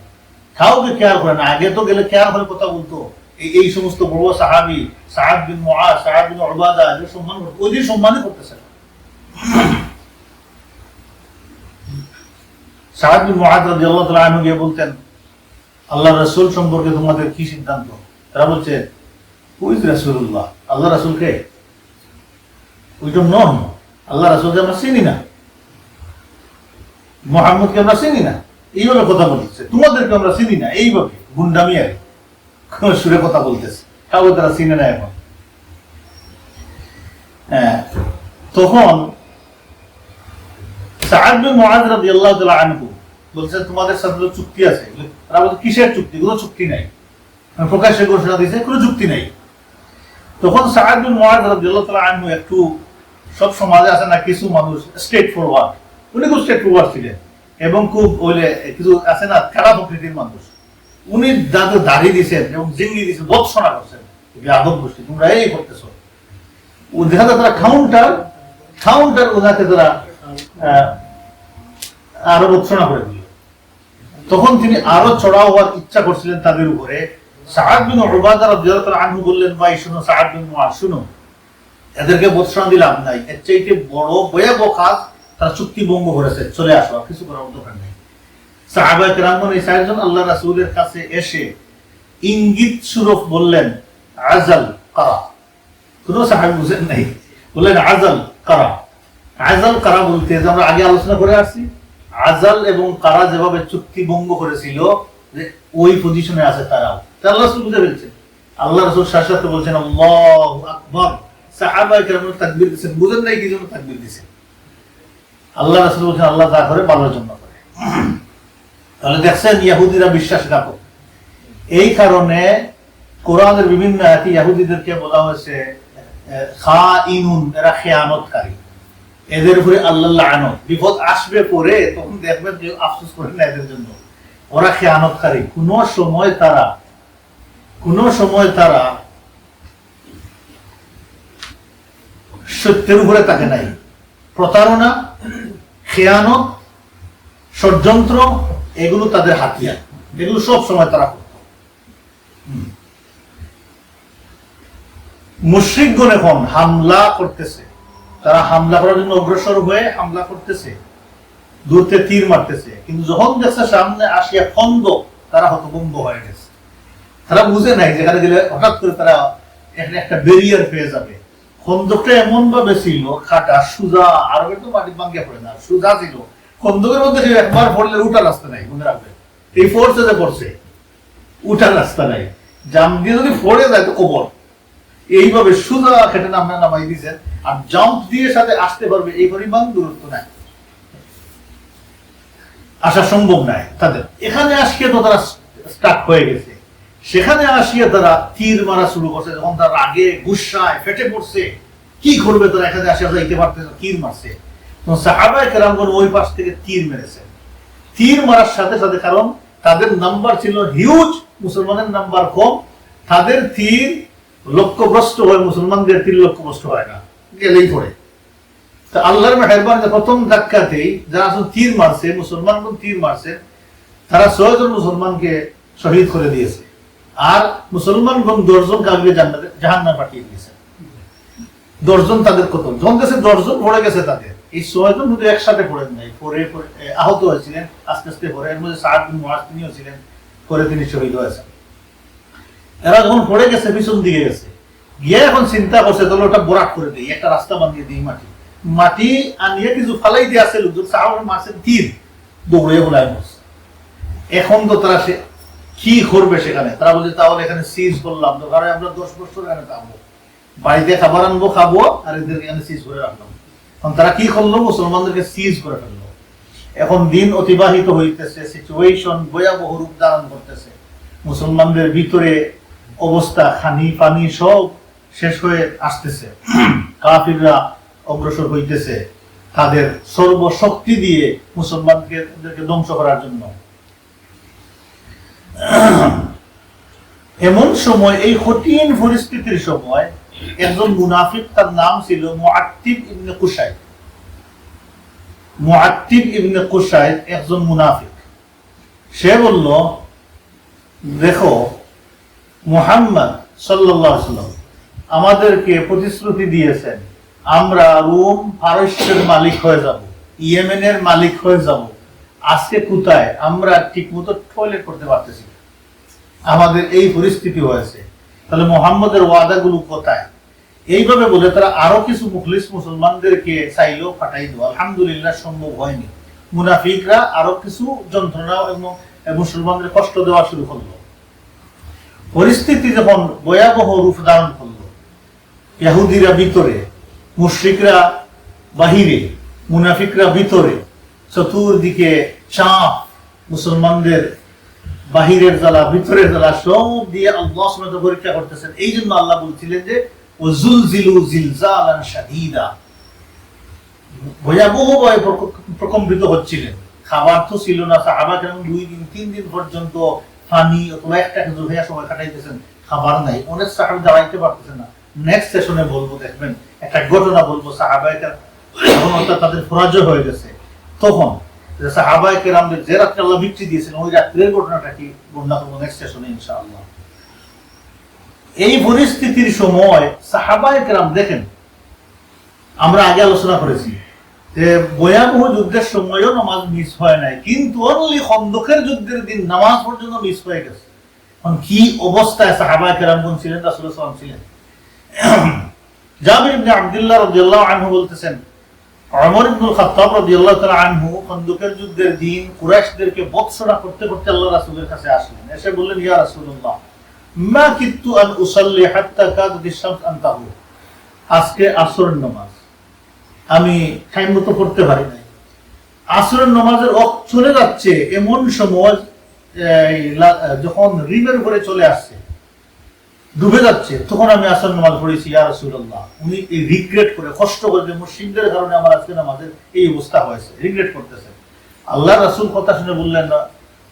কাউকে কেয়ার করে না, আগে তো গেলে কেয়ার করে কথা বলতো, এই সমস্ত বড় সাহাবী সাআদ বিন মুআজ, সাআদ বিন উবাদা, এদের সম্মান করতো, ওদের সম্মানই করতেছে না। সাআদ বিন মুআজ রাদিয়াল্লাহু তাআলা আনহু গিয়ে বলতেন, আল্লাহ রাসূল সম্পর্কে তোমাদের কি সিদ্ধান্ত? তারা বলছে, হু ইজ রাসূলুল্লাহ, আল্লাহ রাসূল কে? উই ডোন্ট নো হিম, আল্লাহ রাসূলকে আমরা চিনি না, মুহাম্মদকে আমরা চিনি না, এইভাবে কথা বলতেছে, তোমাদেরকে আমরা চিনি না, এইভাবে গুন্ডামি আর সুরে কথা বলতেছে, কাউকে তারা চিনে না এখন। হ্যাঁ, তখন সাআদ বিন মুআজ রাদিয়াল্লাহু তাআলা আনহু বলছেন, তোমাদের সাথে তো চুক্তি আছে। তারা বলছে, কিসের চুক্তি? কোনো চুক্তি নাই, প্রকাশ্যে ঘোষণা দিয়েছে, কোনো চুক্তি নাই। তখন সাআদ বিন মুআজ রাদিয়াল্লাহু তাআলা আনহু, একটু সব সমাজে আছে না কিছু মানুষ স্ট্রেট ফরওয়ার্ড, উনি খুব স্ট্রেট ফরওয়ার্ড ছিলেন এবং খুব ওইলে কিছু আছে না খারাপ প্রকৃতির মানুষ। উনি যাদের দাড়ি দিয়েছেন এবং জিঙ্গি দিয়েছেন, বৎসনা করছেন, আদব গোষ্ঠী তোমরা এই করতেছো, দেখা যায় তারা কাউন্টার ওনাকে তারা আরো বৎসনা করে দিল। তখন তিনি আরো চড়াও হওয়ার ইচ্ছা করছিলেন তাদের উপরে। সাআদ বিন উবাদা রাদিয়াল্লাহু তাআলা আনহু বললেন, ভাই শুনো, সাআদ বিন মুআজ শুনো, এদেরকে বৎসনা দিলাম নাই, এর চাইতে বড় ভয়াবহ কাজ, তারা চুক্তি ভঙ্গ করেছে, চলে আসো, কিছু করার দরকার নেই। সাহাবায়ে কেরামগণ এই চারজন আল্লাহ রাসূলের কাছে এসে ইঙ্গিত স্বরূপ বললেন, আজাল কারা। কোনো সাহাবী বুঝেন নাই, বললেন আজাল কারা। আজাল কারা বলতে যে আমরা আগে আলোচনা করে আসছি, আজাল এবং কারা যেভাবে চুক্তি ভঙ্গ করেছিল, যে ওই পজিশনে আছে তারাও, আল্লাহ রাসূল বুঝে ফেলছেন। আল্লাহ রাসূল সাথে সাথে বলছেন আল্লাহু আকবার, সাহাবায়ে কেরাম তাকবীর দিয়েছেন, বুঝেন নাই কি জন্য তাকবীর দিয়েছেন। আল্লাহ রাসূল বলছেন, আল্লাহ যা করে ভালোর জন্য করে। তাহলে দেখছেন ইহুদিরা বিশ্বাসঘাতক। এই কারণে কোরআনের বিভিন্ন আয়াতে ইহুদিদেরকে বলা হয়েছে খাইনুন, এরা খেয়ানতকারী, এদের উপরে আল্লাহ লানত, বিপদ আসবে পরে তখন দেখবেন যে আফসোস করেন না এদের জন্য, ওরা খেয়ানতকারী। কোন সময় তারা সত্যের উপরে থাকে নাই। প্রতারণা, খেয়ানত, ষড়যন্ত্র, এগুলো তাদের হাতিয়ার, এগুলো সব সময় তারা করত। মুশরিকগণ এখন হামলা করতেছে, তারা হামলা করার জন্য অগ্রসর হয়ে হামলা করতেছে, দূরতে তীর মারতেছে, কিন্তু যখন দেখছে সামনে আসিয়া খন্দ, তারা হতভম্ব হয়ে গেছে। তারা বুঝে নাই যেখানে গেলে হঠাৎ করে তারা এখানে একটা ব্যারিয়ার পেয়ে যাবে। খন্দকটা এমন ভাবে ছিল খাটা সুজা, আর তো মাটি ভাঙ্গে পড়ে না, সুজা ছিল। খন্দকের মধ্যে একবার পড়লে উঠার রাস্তা নাই, মনে রাখবে। এই ফোর্সে যে পড়ছে উঠার রাস্তা নাই, জাম দিয়ে যদি পড়ে যায় তো কবর। এইভাবে সুজা খেটে নামনা নামাই দিয়েছেন, আর জাম্প দিয়ে সাথে আসতে পারবে এই পরিমাণ দূরত্ব নাই, আসা সম্ভব নাই তাদের। এখানে আসিয়ে তো তারা স্টার্ট হয়ে গেছে। সেখানে আসিয়ে তারা তীর মারা শুরু করছে, যখন তার রাগে গুসায় ফেটে পড়ছে, কি করবে তারা, এখানে আসিয়া যাইতে পারতেছে, তীর মারছে। সাহাবায়ে কেরামগণ ওই পাশ থেকে তীর মেরেছে। তীর মারার সাথে সাথে, কারণ তাদের নাম্বার ছিল হিউজ, মুসলমানের নাম্বার কম, তাদের তীর লক্ষ্যভ্রষ্ট হয়, মুসলমানদের তীর লক্ষ্যভ্রষ্ট হয় না, গেলেই পড়ে। তা আল্লাহর মেহেরবানিতে প্রথম ধাক্কাতেই যারা তীর মারছে, মুসলমানগণ তীর মারছে, তারা 6 জন মুসলমানকে শহীদ করে দিয়েছে, আর মুসলমানগণ 10 জন কাফিরকে জাহান্নামে পাঠিয়ে দিয়েছে। 10 জন তাদের কত জন গেছে, 10 জন পড়ে গেছে তাদের। এই 6 জন শুধু একসাথে পড়েন নাই, পরে আহত হয়েছিলেন আস্তে আস্তে পরে। এর মধ্যে সাদ বিন মুআজ তিনিও ছিলেন, পরে তিনি শহীদ হয়েছেন। এরা যখন পড়ে গেছে, পিছন দিকে গেছে, গিয়ে এখন চিন্তা করছে তাহলে ওটা বরাট করে দিই, একটা রাস্তা বানিয়ে দিই, মাটি আনিয়ে কিছু ফালাই দিয়ে আসছে লোকজন, সাহাবায়ে মারছেন তীর, দৌড়ে বলায় মারছে। এখন তো তারা সে কি করবে সেখানে, তারা বলছে তাহলে এখানে সিজ করলাম, তো কারণ আমরা 10 বছর এখানে থাকবো, বাড়িতে খাবার আনবো, খাবো, আর এদের এখানে সিজ করে রাখলাম। এখন তারা কি করলো, মুসলমানদেরকে সিজ করে ফেললো। এখন দিন অতিবাহিত হইতেছে, সিচুয়েশন ভয়াবহ রূপ ধারণ করতেছে। মুসলমানদের ভিতরে অবস্থা, খানি পানি সব শেষ হয়ে আসতেছে। কাফিররা অগ্রসর হইতেছে তাদের সর্বশক্তি দিয়ে মুসলমানদেরকে ধ্বংস করার জন্য। এমন সময়, এই কঠিন পরিস্থিতির সময়, একজন মুনাফিক, তার নাম ছিল মুআত্তিব ইবনে কুসাই। মুআত্তিব ইবনে কুসাই একজন মুনাফিক। সে বলল, দেখো, মুহাম্মদ সাল্লাল্লাহু আলাইহি ওয়াসাল্লাম আমাদেরকে প্রতিশ্রুতি দিয়েছেন, আমরা রোম পারস্যের মালিক হয়ে যাব, ইয়েমেনের মালিক হয়ে যাব। আজকে কোথায় আমরা ঠিকমতো টয়লেট করতে পারতেছি, আমাদের এই পরিস্থিতি হয়েছে, তাহলে মুহাম্মদের ওয়াদাগুলো কোথায়? এইভাবে বলে তারা আরো কিছু মুখলিস মুসলমানদেরকে চাইলেও পাঠাই দেওয়া, আলহামদুলিল্লাহ সম্ভব হয়নি। মুনাফিকরা আরো কিছু যন্ত্রণা এবং মুসলমানদের কষ্ট দেওয়া শুরু করলো। পরিস্থিতি যখন ভয়াবহ রূপ ধারণ করলো, ইহুদিরা ভিতরে, মুশরিকরা বাহিরে, মুনাফিকরা ভিতরে, চতুর্দিকে চাপ, মুসলমানদের বাহিরের জ্বালা, ভিতরের জ্বালা সব দিয়ে আল্লাহ সুবহানাহু ওয়া তাআলা পরীক্ষা করতেছেন। এই জন্য আল্লাহ বলছিলেন যে ওয়াজুলজিলু জিলজালান শাদীদা, ভয়াবহ ভয়ে প্রকম্পিত হচ্ছিলেন। খাবার তো ছিল না, সাহাবা কেমন 2 দিন 3 দিন পর্যন্ত পানি অথবা একটা কিছু হইয়া সময় কাটাইতেছেন, খাবার নাই, অনেক সাহাবা দাঁড়াইতে পারতেছেন না। নেক্সট সেশনে বলবো, দেখবেন একটা ঘটনা বলবো, সাহাবায়ে তাদের পরাজয় হয়ে গেছে, তখন সাহাবায়ে কেরামদের যে রাত্রে আল্লাহ ভিত্তি দিয়েছেন, ওই রাত্রের ঘটনাটা কি বর্ণনা করবো নেক্সট সেশনে ইনশাআল্লাহ। এই পরিস্থিতির সময় সাহাবায়ে কেরাম, দেখেন আমরা আগে আলোচনা করেছি যে ভয়াবহ যুদ্ধের সময়ও নামাজ মিস হয় নাই, কিন্তু অনলি খন্দকের যুদ্ধের দিন নামাজ পর্যন্ত মিস হয়ে গেছে। এখন কি অবস্থায় সাহাবায়ে কেরামগণ ছিলেন, রাসূল সাল্লাল্লাহু আলাইহি ওয়াসাল্লাম ছিলেন। জাবির ইবনে আব্দুল্লাহ রাদিয়াল্লাহু আনহু বলতেছেন, ওমর ইবনুল খাত্তাব রাদিয়াল্লাহু তাআলা আনহু খন্দকের যুদ্ধের দিন কুরাইশদেরকে বৎসনা করতে করতে আল্লাহর রাসূলের কাছে আসলেন। এসে বললেন, ইয়া রাসূলুল্লাহ, মা কিতু আন উসাল্লি হাত্তা কাদাতিশ শামস আন তাগরু, আজকে আসরের নামাজ আমি টাইম মতো পড়তে পারি নাই। আসরের নামাজের ওয়াক্ত চলে যাচ্ছে, এমন সময় যখন রিমের উপরে চলে আসছে, ডুবে যাচ্ছে, তখন আমি আসর নামাজ পড়েছি, ইয়া রাসূলুল্লাহ। উনি এই রিগ্রেট করে, কষ্ট করে, যে মুশরিকদের কারণে আমার আজকে নামাজের এই অবস্থা হয়েছে, রিগ্রেট করতেছেন। আল্লাহ রাসূল কথা শুনে বললেন,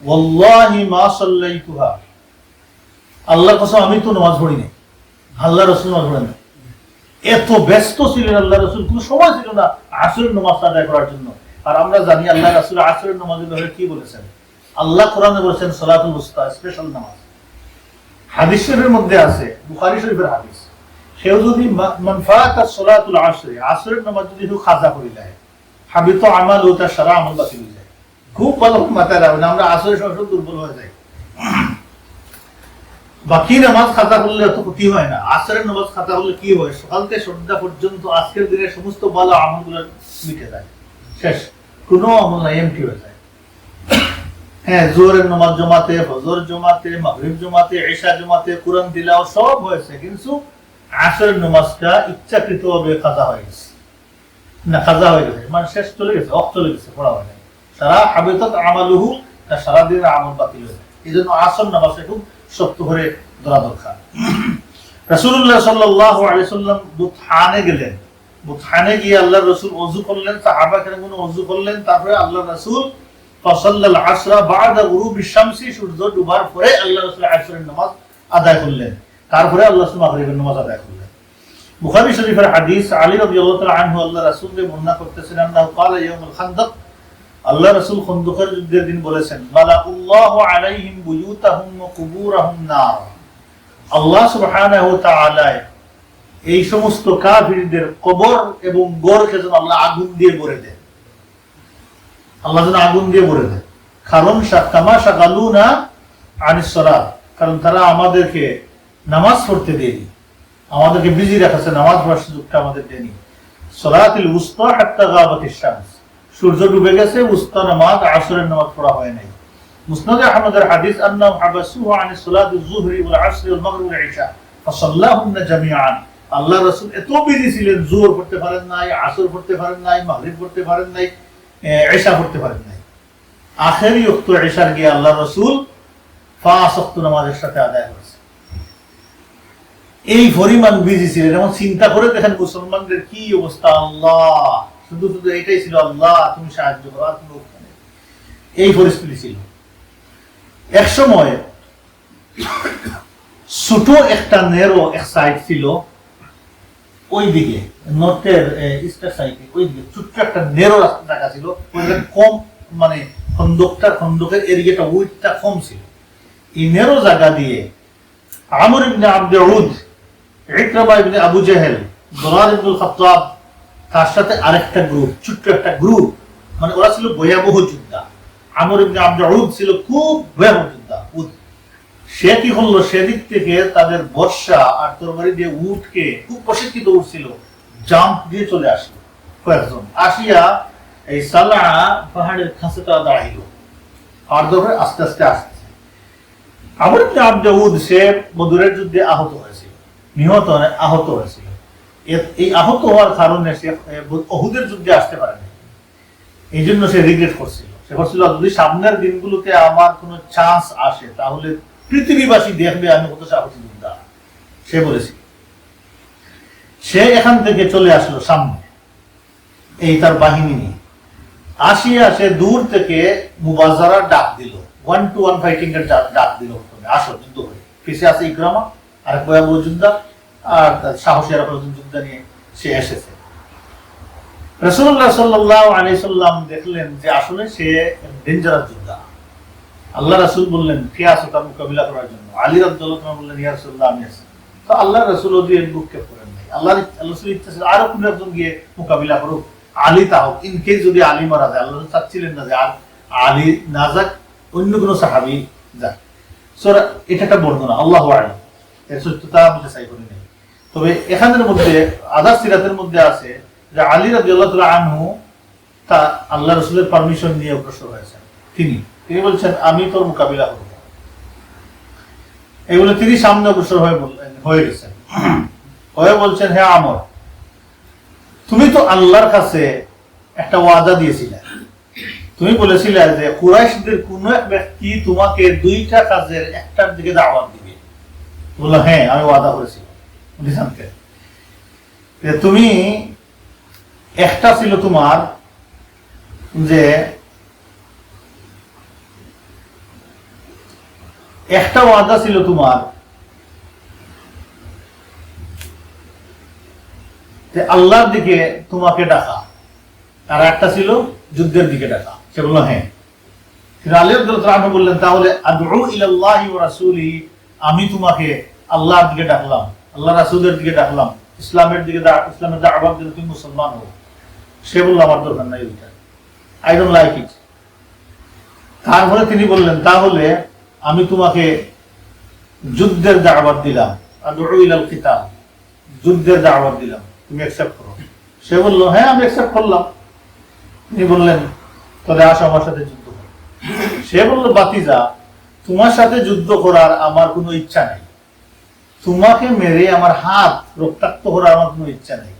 ওয়াল্লাহি মা সাল্লাইতুহা, আল্লাহর কসম আমি তো নামাজ পড়ি নাই। আল্লাহ রাসূল নামাজ পড়েন না, এত ব্যস্ত ছিলেন আল্লাহ রাসূল, কোনো সময় ছিল না আসরের নামাজ আদায় করার জন্য। আর আমরা জানি আল্লাহ রাসূল আসরের নামাজের ব্যাপারে কি বলেছেন। আল্লাহ কোরআনে বলেছেন সালাতুল উসতা, স্পেশাল নামাজ। হাদিস শরীফের মধ্যে আছে, বুখারী শরীফের হাদিস, কেউ যদি মান ফাতা সালাতুল আসর, আসরের নামাজ যদি কেউ কাজা করে যায়, হাবিত আমালু, তার সারা আমল বাতিল হয়ে যায়। খুব ভালো মাথায় রাখবেন, আমরা আসরের সময় দুর্বল হয়ে যাই। বাকি নামাজ খাতা করলে এত ক্ষতি হয় না, আসরের নামাজ খাতা করলে কি হয়, সকাল থেকে সন্ধ্যা পর্যন্ত আজকের দিনের সমস্ত ভালো আমলগুলো মিটে যায়, শেষ, কোনো আমল নাই, এমটি হয়ে যায়। হ্যাঁ, জোহরের নামাজ জমাতে, ফজর জমাতে, মাগরিব জমাতে, ইশা জমাতে, কোরআন তিলাওয়াত সব হয়েছে, কিন্তু আসরের নামাজটা ইচ্ছাকৃতভাবে কাজা হয়ে গেছে, না কাজা হয়ে গেছে মানে শেষ চলে গেছে, অফ চলে গেছে, পড়া হয় নাই, সারা হাবিতাত আমালুহু, তার সারাদিনের আমল বাতিল হয়ে যায়। এই জন্য আসর নামাজটা খুব শক্ত করে ধরা দরকার। রাসূলুল্লাহ সাল্লাল্লাহু আলাইহি সাল্লাম বুতহানে গেলেন, বুতহানে গিয়ে আল্লাহর রাসূল ওযু করলেন, সাহাবা কেরামগণ ওযু করলেন, তারপরে আল্লাহর রাসূল ফাসাল্লাল আসরা বা'দা গুরুবিশ শামসি, সূর্য ডুবার পরে আল্লাহর রাসূল আসরের নামাজ আদায় করলেন, তারপরে আল্লাহর রাসূল মাগরিবের নামাজ আদায় করলেন। বুখারী শরীফের হাদিস, আলী রাদিয়াল্লাহু তাআলা আনহু আল্লাহর রাসূলকে বর্ণনা করতেছেন, আন্নাহু ক্বালা ইয়াউমুল খান্দক, আল্লাহ রাসূল খন্দকের যুদ্ধের দিন বলেছেন, মালাউল্লাহু আলাইহিম বুয়ুতাহুম ওয়া কুবুরাহুম নার, আল্লাহ সুবহানাহু ওয়া তাআলা এই সমস্ত কাফিরদের কবর এবং গড়কে যেন আল্লাহ আগুন দিয়ে ভরে দেন, আল্লাহ যেন আগুন দিয়ে ভরে দেন। কারণ কামা শাগালুনা আনিস সালাত, কারণ তারা আমাদেরকে নামাজ পড়তে দেয়নি, আমাদেরকে বিজি রাখছে, নামাজ পড়ার সুযোগটা আমাদের দেয়নি। সালাতুল উসতা হাত্তা গাবাতিশ শামস, সূর্য ডুবে গেছে, উসতা নামাজ আসরের নামাজ পড়া হয় নাই। মুসনাদ আহমদের হাদিস, আন্নাহুম হাবাসুহু আনিস সালাতিজ যুহরি ওয়াল আসরি ওয়াল মাগরিব ওয়াল ইশা ফাসাল্লাহুন্না জামিআন, আল্লাহ রাসূল এত বিজি ছিলেন, যোহর পড়তে পারেন নাই, আসর পড়তে পারেন নাই, মাগরিব পড়তে পারেন নাই, ইশা পড়তে পারেন নাই, আখেরি ওয়াক্ত ইশার গিয়ে আল্লাহ রাসূল 5 ওয়াক্ত নামাজের সাথে আদায় করেছেন। এই পরিমাণ বিজি ছিলেন, এবং চিন্তা করে দেখেন মুসলমানদের কি অবস্থা, আল্লাহ শুধু শুধু এটাই ছিল, আল্লাহ তুমি সাহায্য করো, আর কোনো উপায় নেই, এই পরিস্থিতি ছিল। এক সময় ছোট একটা নেরো এক সাইড ছিল ওই দিকে, নর্থের ইস্টার সাইডে, ওই দিকে ছোট্ট একটা নেরো রাস্তা জায়গা ছিল, ওইটা কম, মানে খন্দকের এরিয়াটা উইডটা কম ছিল। এই নেরো জায়গা দিয়ে আমর ইবনে আব্দে উদ, ইকরামা ইবনে আবু জাহেল, দুরার ইবনুল খাত্তাব, তার সাথে আরেকটা গ্রুপ, ছোট্ট একটা গ্রুপ, মানে ওরা ছিল ভয়াবহ যোদ্ধা। আমর ইবনে আব্দে উদ ছিল খুব ভয়াবহ যোদ্ধা। সে কি করলো, সেদিক থেকে তাদের বর্ষা আর তরবারি দিয়ে উটকে, খুব প্রশিক্ষিত উট ছিল, জাম্প দিয়ে চলে আসলো কয়েকজন, আসিয়া এই সালা পাহাড়ের খাঁচাটা দাঁড়াইল, আর ধরে আস্তে আস্তে আসছে। আমর ইবনে আব্দে উদ সে বদরের যুদ্ধে আহত হয়েছিল, আহত হয়েছিল। এই আহত হওয়ার কারণে সে উহুদের যুদ্ধে আসতে পারেনি, এই জন্য সে রিগ্রেট করছিল। সে বলছিল, যদি সামনের দিনগুলোতে আমার কোনো চান্স আসে তাহলে পৃথিবীবাসী দেখবে আমি কত সাহসী যোদ্ধা, সে বলেছিল। সে এখান থেকে চলে আসলো সামনে, এই তার বাহিনী নিয়ে আসিয়া সে দূর থেকে মুবাজারার ডাক দিল, 1-to-1 ফাইটিং এর ডাক দিল, আসো যুদ্ধ হয়ে। পিছিয়ে আছে ইকরামা আর ভয়াবহ যোদ্ধা, আর সাহসী আর যোদ্ধা নিয়ে সে এসেছে। রাসূলুল্লাহ সাল্লাল্লাহু আলাইহি সাল্লাম দেখলেন যে আসলে সে ডেঞ্জারাস যোদ্ধা। আল্লাহ রাসূল বললেন, কে আছো তার মোকাবিলা করার জন্য? আলী রাদিয়াল্লাহু তাআলা বললেন, ইয়া রাসূলুল্লাহ আমি আছি। তো আল্লাহ রাসূল ওদের বুককে করেন নাই, আল্লাহ রাসূল ইচ্ছা ছিল আরো কোনো একজন গিয়ে মোকাবিলা করুক, আলী তাও ইন কেস যদি আলী মারা যায়, আল্লাহ চাচ্ছিলেন না যে আর আলী না যাক, অন্য কোনো সাহাবী যাক। সূরা এটা একটা বর্ণনা, আল্লাহু আ'লাম, এর সত্যতা আমি যাচাই করি নাই। তবে এখানের মধ্যে আদার সিরাতের মধ্যে আছে যে আলী রাদিয়াল্লাহু তাআলা আনহু তা আল্লাহ রাসূলের পারমিশন নিয়ে অগ্রসর হয়েছেন। তিনি বলছেন, আমি তোর মোকাবিলা করব, এই বলে তিনি সামনে অগ্রসর হয়ে গেছেন, হয়ে বলছেন, হে আমর, তুমি তো আল্লাহর কাছে একটা ওয়াদা দিয়েছিলে, তুমি বলেছিলে যে কুরাইশদের কোন এক ব্যক্তি তোমাকে 2টা কাজের একটার দিকে দাওয়াত দিবে। বললো, হ্যাঁ আমি ওয়াদা করেছিলাম। তুমি একটা ছিল তোমার যে একটা ওয়াদা ছিল তোমার যে আল্লাহর দিকে তোমাকে ডাকা, আর একটা ছিল যুদ্ধের দিকে ডাকা। সে বলল হ্যাঁ। আলী রাদিয়াল্লাহু তাআলা বললেন, তাহলে আদউ ইলাল্লাহি ওয়া রাসূলিহি, আমি তোমাকে আল্লাহর দিকে ডাকলাম, আল্লাহ রাসূলের দিকে ডাকলাম, ইসলামের দিকে, ইসলামের দাওয়াত দিলে তুমি মুসলমান হও। সে বলল, আমার দরকার নাই ওইটা, আই ডোন্ট লাইক ইট। তারপরে তিনি বললেন, তাহলে আমি তোমাকে যুদ্ধের দাওয়াত দিলাম, আদউ ইলাল কিতাল, যুদ্ধের দাওয়াত দিলাম, তুমি অ্যাকসেপ্ট করো। সে বলল, হ্যাঁ আমি অ্যাকসেপ্ট করলাম। তিনি বললেন, তাহলে আসো আমার সাথে যুদ্ধ করো। সে বলল, বাতিজা, তোমার সাথে যুদ্ধ করার আমার কোনো ইচ্ছা নাই, তোমাকে মেরে আমার হাত রক্তাক্ত করার আমার কোনো ইচ্ছা নেই,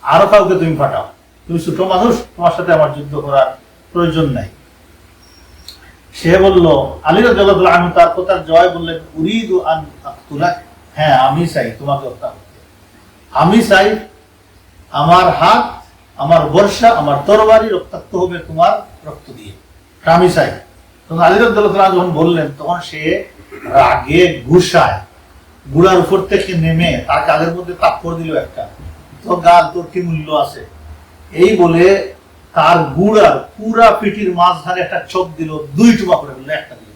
আরো কাউকে তুমি পাঠাও, তুমি ছোট মানুষ, তোমার সাথে আমার যুদ্ধ করার প্রয়োজন নাই। সে বলল, আলী রাদিয়াল্লাহু আনহু তার কথার জয় বললেন, উরিদু আন আকতুলাক, হ্যাঁ আমি চাই তোমাকে হত্যা করতে, আমি চাই আমার হাত, আমার বর্ষা, আমার তরবারি রক্তাক্ত হবে তোমার রক্ত দিয়ে, আমি চাই। তখন আলী রাদিয়াল্লাহু আনহু যখন বললেন, তখন সে রাগে গুসায় গুড়ার উপর থেকে নেমে তার গালের মধ্যে তাপ্পড় দিল একটা, তো গাল তোর কি মূল্য আছে, এই বলে তার গুড়ার পুরা পিঠির মাঝখানে একটা চোখ দিল, দুই টুকরা করে দিল, একটা দিল।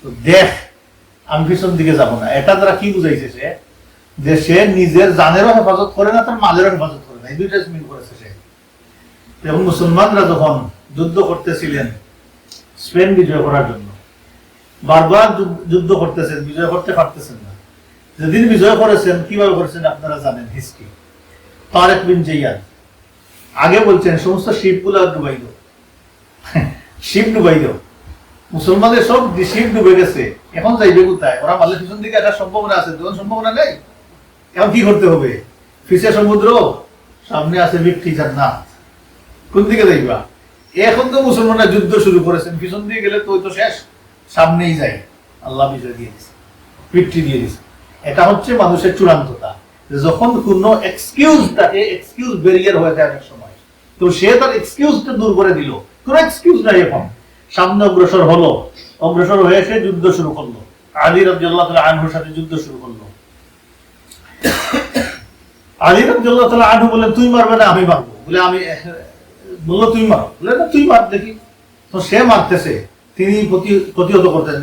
তো দেখ, আমি পিছন দিকে যাব না। এটা দ্বারা কি বুঝাইছে সে, যে সে নিজের জানেরও হেফাজত করে না, তার মালেরও হেফাজত করে না, এই দুইটা মিল করেছে সে। এবং মুসলমানরা যখন যুদ্ধ করতেছিলেন স্পেন বিজয় করার জন্য, বারবার যুদ্ধ করতেছেন, বিজয় করতে পারতেছেন না। যেদিন বিজয় করেছেন, কিভাবে করেছেন আপনারা জানেন হিস্ট্রি। তারেক বিন জিয়াদ আগে বলছেন, সমস্ত শিপগুলো ডুবাই দাও, শিপ ডুবাই দাও। মুসলমানদের সব শিপ ডুবে গেছে, এখন যাইবে কোথায়? ওরা মালের পিছন দিকে একটা সম্ভাবনা আছে, তখন সম্ভাবনা নেই। এখন কি করতে হবে? পিছে সমুদ্র, সামনে আছে ব্যক্তি জান্নাত, কোন দিকে যাইবা? এখন তো মুসলমানরা যুদ্ধ শুরু করেছেন, পিছন দিয়ে গেলে তো শেষ, সামনেই যাই। আল্লাহ বিজয় দিয়ে দিচ্ছে, ভিক্টরি দিয়ে দিচ্ছে। এটা হচ্ছে মানুষের চূড়ান্ততা। যখন কোনো এক্সকিউজ থাকে, এক্সকিউজ ব্যারিয়ার হয়ে যায় অনেক সময়, তো সে তার এক্সকিউজটা দূর করে দিল, কোনো এক্সকিউজ নাই, এখন সামনে অগ্রসর হলো, অগ্রসর হয়ে সে যুদ্ধ শুরু করলো, আলী রাদিয়াল্লাহু তাআলা আনহুর সাথে যুদ্ধ শুরু করলো। আলী রাদিয়াল্লাহু তাআলা আনহু বললেন, তুই মারবে না আমি মারবো, বলে আমি, বললো তুই মার, বলে না তুই মার দেখি। তো সে মারতেছে, তিনি প্রতিহত করতেন।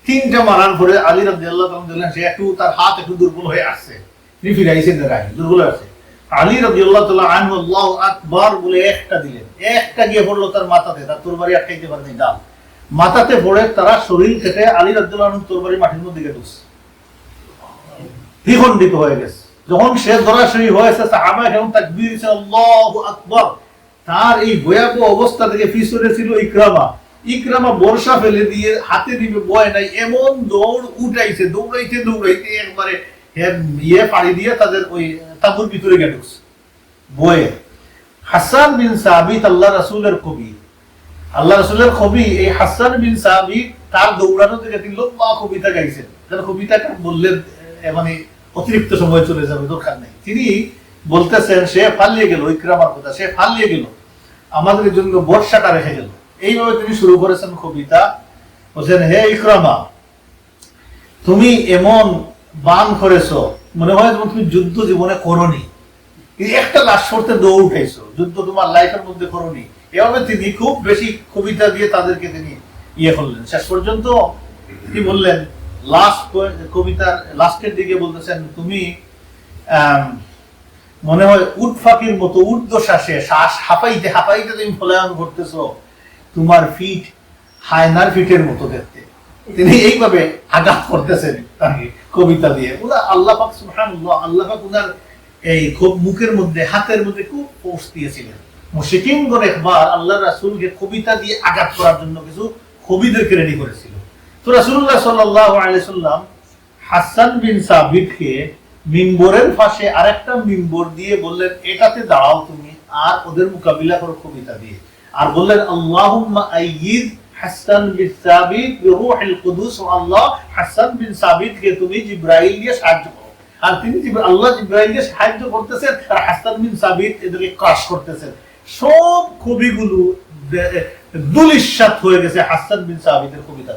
তিনটা মারার পরে আলী রাদিয়াল্লাহু তাআলা দেখলেন সে একটু, তার হাত একটু দুর্বল হয়ে আসছে, তিনি ফিরাইছেন রায়, দুর্বল হয়ে আছে। আলী রাদিয়াল্লাহু তাআলা আনহু আল্লাহু আকবার বলে একটা দিলেন, একটা গিয়ে পড়লো তার মাথাতে, তার তরবারি আটকাইতে পারেনি, ডাল মাথাতে পড়ে তারা শরীর কেটে আলী রাদিয়াল্লাহু আনহু তরবারি মাটির মধ্যে গিয়ে ঢুকছে, দ্বিখণ্ডিত হয়ে গেছে। যখন সে ধরাশয়ী হয়েছে, সাহাবা কেমন তাকবীর দিয়েছে, আল্লাহু আকবার। তার এই ভয়াবহ অবস্থা থেকে পিছনে ছিল ইকরামা। ইকরামা বর্ষা ফেলে দিয়ে হাতে দিবে বয় নাই, এমন দৌড় উঠাইছে, দৌড়াইতে দৌড়াইতে একবারে পাড়ি দিয়ে তাদের ওই তাঁবুর ভিতরে গিয়ে ঢুকছে বয়ে। হাসান বিন সাবিত আল্লাহ রাসূলের কবি, আল্লাহ রাসূলের কবি, এই হাসান বিন সাবিত তার দৌড়ানো থেকে তিনি লম্বা কবিতা গাইছেন। কবিতাটা বললে মানে অতিরিক্ত সময় চলে যাবে, দরকার নেই। তিনি বলতেছেন, সে পালিয়ে গেল, ইকরামার কথা, সে পালিয়ে গেল, আমাদের জন্য বর্ষাটা রেখে গেল। এইভাবে তিনি শুরু করেছেন কবিতা। বলছেন, হে ইকরামা, তুমি এমন বান করেছো, মনে হয় যেমন তুমি যুদ্ধ জীবনে করোনি, একটা লাশ করতে দৌড় উঠাইছো, যুদ্ধ তোমার লাইফের মধ্যে করোনি। এভাবে তিনি খুব বেশি কবিতা দিয়ে তাদেরকে তিনি ইয়ে করলেন। শেষ পর্যন্ত কি বললেন, লাস্ট কবিতার লাস্টের দিকে বলতেছেন, তুমি মনে হয় উট ফাঁকির মতো ঊর্ধ্বশ্বাসে শ্বাস হাঁপাইতে হাঁপাইতে তুমি পলায়ন করতেছো, তোমার ফিট হায়নার ফিটের মতো দেখতে। তিনি এইভাবে আঘাত করতেছেন কবিতা দিয়ে। আল্লাহ পাক সুবহানাল্লাহ, আল্লাহ পাক উনার এই খুব মুখের মধ্যে, হাতের মধ্যে খুব ফোর্স দিয়েছিলেন। মুশরিকিনগণ একবার আল্লাহ রাসূলকে কবিতা দিয়ে আঘাত করার জন্য কিছু কবিদেরকে রেডি করেছিল। তো রাসূলুল্লাহ সাল্লাল্লাহু আলাইহি সাল্লাম হাসান বিন সাবিতকে মিম্বরের পাশে আরেকটা মিম্বর দিয়ে বললেন, এটাতে দাঁড়াও তুমি, আর ওদের মোকাবিলা করো কবিতা দিয়ে। আর বললেন, আল্লাহুম্মা আইয়িদ হাসান বিন সাবিত বিরূহিল কুদুস, আল্লাহ হাসান বিন সাবিতকে তুমি জিবরাইল দিয়ে সাহায্য করো। আর তিনি আল্লাহ জিবরাইল দিয়ে সাহায্য করতেছেন, আর হাসান বিন সাবিত এদেরকে ক্রাশ করতেছেন। সব কবিগুলো দুলিশাত হয়ে গেছে হাসান বিন সাবিতের কবিতা।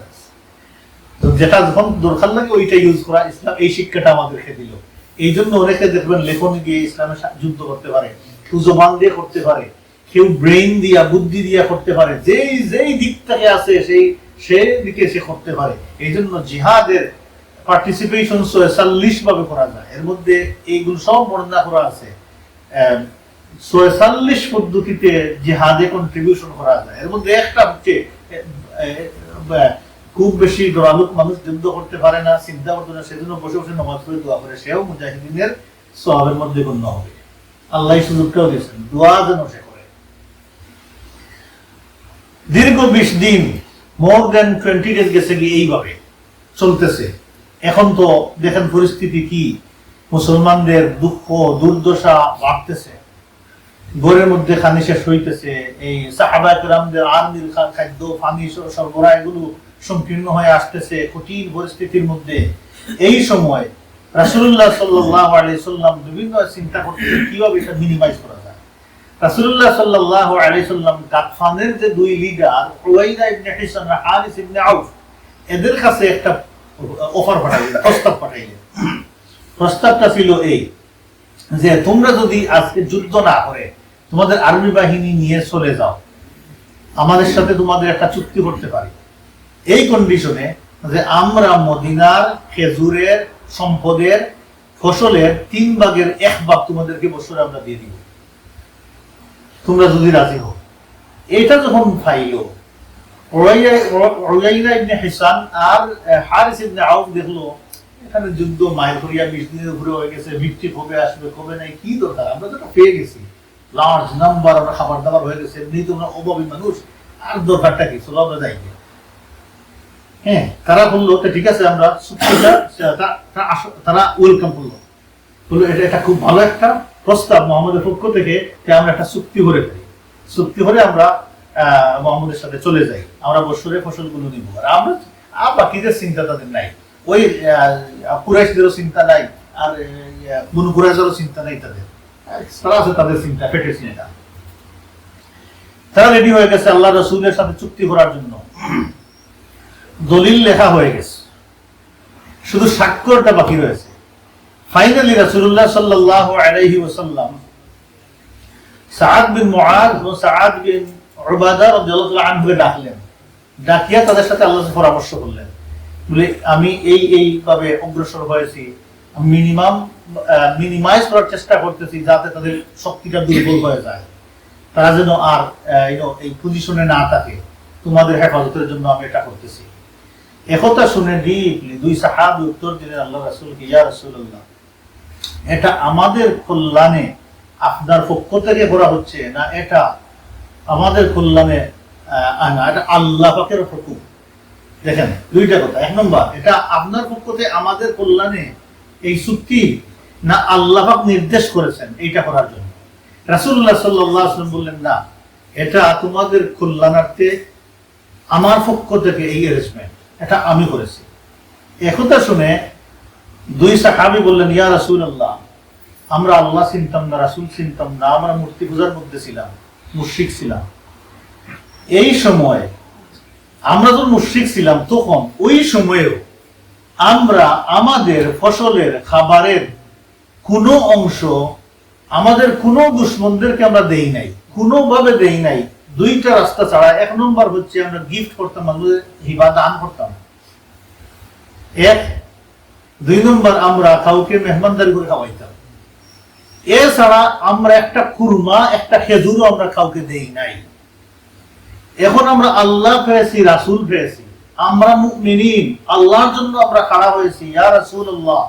তো যেটা যখন দরকার লাগে ওইটা ইউজ করা, ইসলাম এই শিক্ষাটা আমাদেরকে দিল। এই জন্য অনেকে দেখবেন লেখনী দিয়ে ইসলামের যুদ্ধ করতে পারে, কেউ জবান দিয়ে করতে পারে, কেউ ব্রেইন দিয়া, বুদ্ধি দিয়া করতে পারে, যেই যেই দিক থেকে আছে সেই দিকে সে করতে পারে। এই জন্য জিহাদের পার্টিসিপেশন ৪৬ ভাবে করা যায়। এর মধ্যে এইগুলো সব বর্ণনা করা আছে। ৪৬ পদ্ধতিতে জিহাদে কন্ট্রিবিউশন করা যায়। এর মধ্যে একটা হচ্ছে খুব বেশি দরালুক মানুষ যুদ্ধ করতে পারে না, চিন্তা করতে না, সেজন্য বসে বসে নামাজ পড়ে দোয়া করে, সেও মুজাহিদিনের সওয়াবের মধ্যে গণ্য হবে। আল্লাহ সুযোগটাও দিয়েছেন, দোয়া যেন সে করে। দীর্ঘ 20 দিন, মোর দেন 20 ডেজ গেছে গিয়ে এইভাবে চলতেছে। এখন তো দেখেন পরিস্থিতি কি, মুসলমানদের দুঃখ দুর্দশা বাড়তেছে, ঘরের মধ্যে খানি শেষ হইতেছে, এই সাহাবা কেরামদের আর্মির খাদ্য পানি সরবরাহ এগুলো সংকীর্ণ হয়ে আসতেছে কঠিন পরিস্থিতির মধ্যে। এই সময় রাসূলুল্লাহ সাল্লাল্লাহু আলাইহি সাল্লাম বিভিন্ন চিন্তা করতেছেন কিভাবে এটা মিনিমাইজ করা যায়। রাসূলুল্লাহ সাল্লাল্লাহু আলাইহি সাল্লাম গাতফানের যে দুই লিডার উবাইদা ইবনে হিসান আর হারিস ইবনে আউফ, এদের কাছে একটা অফার পাঠাইলেন, প্রস্তাব পাঠাইলেন। প্রস্তাবটা ছিল এই যে তোমরা যদি আজকে যুদ্ধ না করে তোমাদের আর্মি বাহিনী নিয়ে চলে যাও, আমাদের সাথে তোমাদের একটা চুক্তি করতে পারি, এই কন্ডিশনে যে আমরা মদিনার খেজুরের সম্পদের ফসলের 3 ভাগের 1 ভাগ তোমাদেরকে বছরে আমরা দিয়ে দিব, তোমরা যদি রাজি হও। এটা যখন পাইলো উয়াইনা ইবনে হিসান আর হারিস ইবনে আউফ দেখলো এখানে যুদ্ধ মাইল করিয়া 20 দিনের উপরে হয়ে গেছে, ভিত্তি কবে আসবে কবে নাই, কি দরকার, আমরা তো পেয়ে গেছি লার্জ নাম্বার, আমরা খাবার দাবার হয়ে গেছে, এমনি তোমরা অভাবী মানুষ, আর দরকারটা কি, চলো আমরা যাই। হ্যাঁ, তারা বললো ঠিক আছে, আমরা তারা ওয়েলকাম করলো, বললো এটা খুব ভালো একটা প্রস্তাব মোহাম্মদের পক্ষ থেকে যে আমরা একটা চুক্তি করে ফেলি, চুক্তি করে আমরা মোহাম্মদের সাথে চলে যাই, আমরা বছরে ফসলগুলো নিব। আর বাকিদের চিন্তা তাদের নাই, ওই কুরাইশদেরও চিন্তা নাই, আর বনু কুরাইজারও চিন্তা নাই তাদের, তারা আছে তাদের চিন্তা, পেটের চিন্তা। তারা রেডি হয়ে গেছে আল্লাহ রাসূলের সাথে চুক্তি করার জন্য। দলিল লেখা হয়ে গেছে, শুধু স্বাক্ষরটা বাকি রয়েছে। ফাইনালি রাসূলুল্লাহ সাল্লাল্লাহু আলাইহি ওয়াসাল্লাম সাআদ বিন মুআয ও সাআদ বিন উবাদা রাদিয়াল্লাহু আনহুকে ডাকলেন, ডাকিয়া তাদের সাথে আল্লাহর পরামর্শ করলেন, বলে আমি এই ভাবে অগ্রসর হয়েছি, মিনিমাইজ করার চেষ্টা করতেছি যাতে তাদের শক্তিটা দুর্বল হয়ে যায়, তারা যেন আর এই পজিশনে না থাকে, তোমাদের হেফাজতের জন্য আমি এটা করতেছি। একথা শুনে ডিপলি দুই সাহাবী উত্তর দিলেন আল্লাহ রাসূলকে, ইয়া রাসূলুল্লাহ, এটা আমাদের কল্যাণে আপনার পক্ষ থেকে করা হচ্ছে না, এটা আমাদের কল্যাণে না, এটা আল্লাহ পাকের হুকুম। দেখেন দুইটা কথা, 1 নম্বর এটা আপনার পক্ষ থেকে আমাদের কল্যাণে এই চুক্তি, না আল্লাহ পাক নির্দেশ করেছেন এইটা করার জন্য। রাসূলুল্লাহ সাল্লাল্লাহু আলাইহি ওয়াসাল্লাম বললেন, না, এটা তোমাদের কল্যাণার্থে আমার পক্ষ থেকে এই অ্যারেঞ্জমেন্ট, এটা আমি করেছি। একথা শুনে দুই সাহাবী বললেন, ইয়া রাসূলুল্লাহ, আমরা আল্লাহ চিনতাম না, রাসূল চিনতাম না, আমরা মূর্তি পূজার মধ্যে ছিলাম, মুশরিক ছিলাম। এই সময় আমরা যখন মুশরিক ছিলাম তখন ওই সময়েও আমরা আমাদের ফসলের খাবারের কোনো অংশ আমাদের কোনো দুশমনদেরকে আমরা দেই নাই, কোনোভাবে দেই নাই। 2টা রাস্তা ছাড়া। 1 নম্বর হচ্ছে আমরা গিফট করতাম, মানুষের হিবা দান করতাম, 1। 2 নম্বর আমরা কাউকে মেহমানদারি করে খাওয়াইতাম। এছাড়া আমরা একটা কুরমা, একটা খেজুরও আমরা কাউকে দেই নাই। এখন আমরা আল্লাহ পেয়েছি, রাসূল পেয়েছি, আমরা মুমিনিন, আল্লাহর জন্য আমরা খাড়া হয়েছি। ইয়া রাসূলুল্লাহ,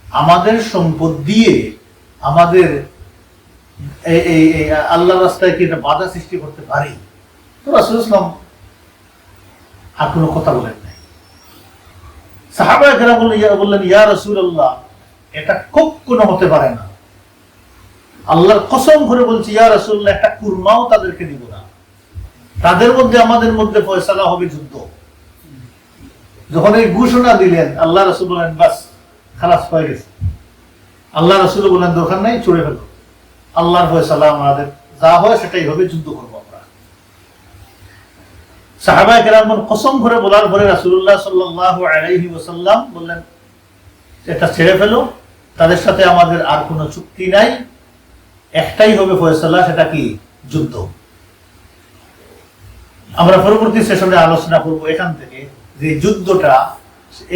আমাদের সম্পদ দিয়ে আমাদের এই আল্লাহর রাস্তায় কি একটা বাধা সৃষ্টি করতে পারি? তো রাসূল ইসলাম আর কোনো কথা বলেন নাই। সাহাবায়ে কেরাম বললেন, ইয়া রাসূলুল্লাহ, এটা কখনো হতে পারে না, আল্লাহর কসম করে বলছি ইয়া রাসূলুল্লাহ, একটা কুরমাও তাদেরকে দিব না, তাদের মধ্যে আমাদের মধ্যে ফয়সালা হবে যুদ্ধ। যখন এই ঘোষণা দিলেন আল্লাহ রাসূল বলেন, বাস খালাস হয়ে গেছে। আল্লাহ রাসূল বলেন, দরকার নাই, ছুড়ে ফেলো, আল্লাহর ফয়সালা, আমাদের যা হয় সেটাই হবে, যুদ্ধ করবো আমরা। সাহাবায়ে কেরাম কসম করে বলার পরে রাসূলুল্লাহ সাল্লাল্লাহু আলাইহি ওয়াসাল্লাম বললেন, এটা ছেড়ে ফেলো, তাদের সাথে আমাদের আর কোনো চুক্তি নাই, একটাই হবে ফয়সালা, সেটা কি? যুদ্ধ। আমরা পরবর্তী সেশনে আলোচনা করব এখান থেকে যে যুদ্ধটা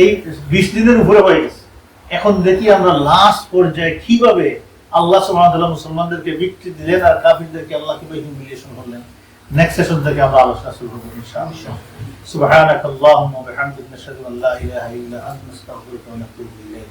এই 20 দিনের উপরে হয়ে গেছে। এখন দেখি আমরা লাস্ট পর্যায়ে কিভাবে আল্লাহ সুবহানাহু ওয়া তাআলা মুসলমানদেরকে ভিক্টরি দিলেন আর কাফিরদেরকে আল্লাহ কিভাবে হিউমিলিয়েশন করলেন। নেক্সট সেশন থেকে আমরা আলোচনা শুরু করব ইনশাআল্লাহ। সুবহানাকাল্লাহুম্মা ওয়া বিহামদিকা নাশহাদু আন লা ইলাহা ইল্লা আনতা নাস্তাগফিরুকা ওয়া নাতুবু ইলাইক।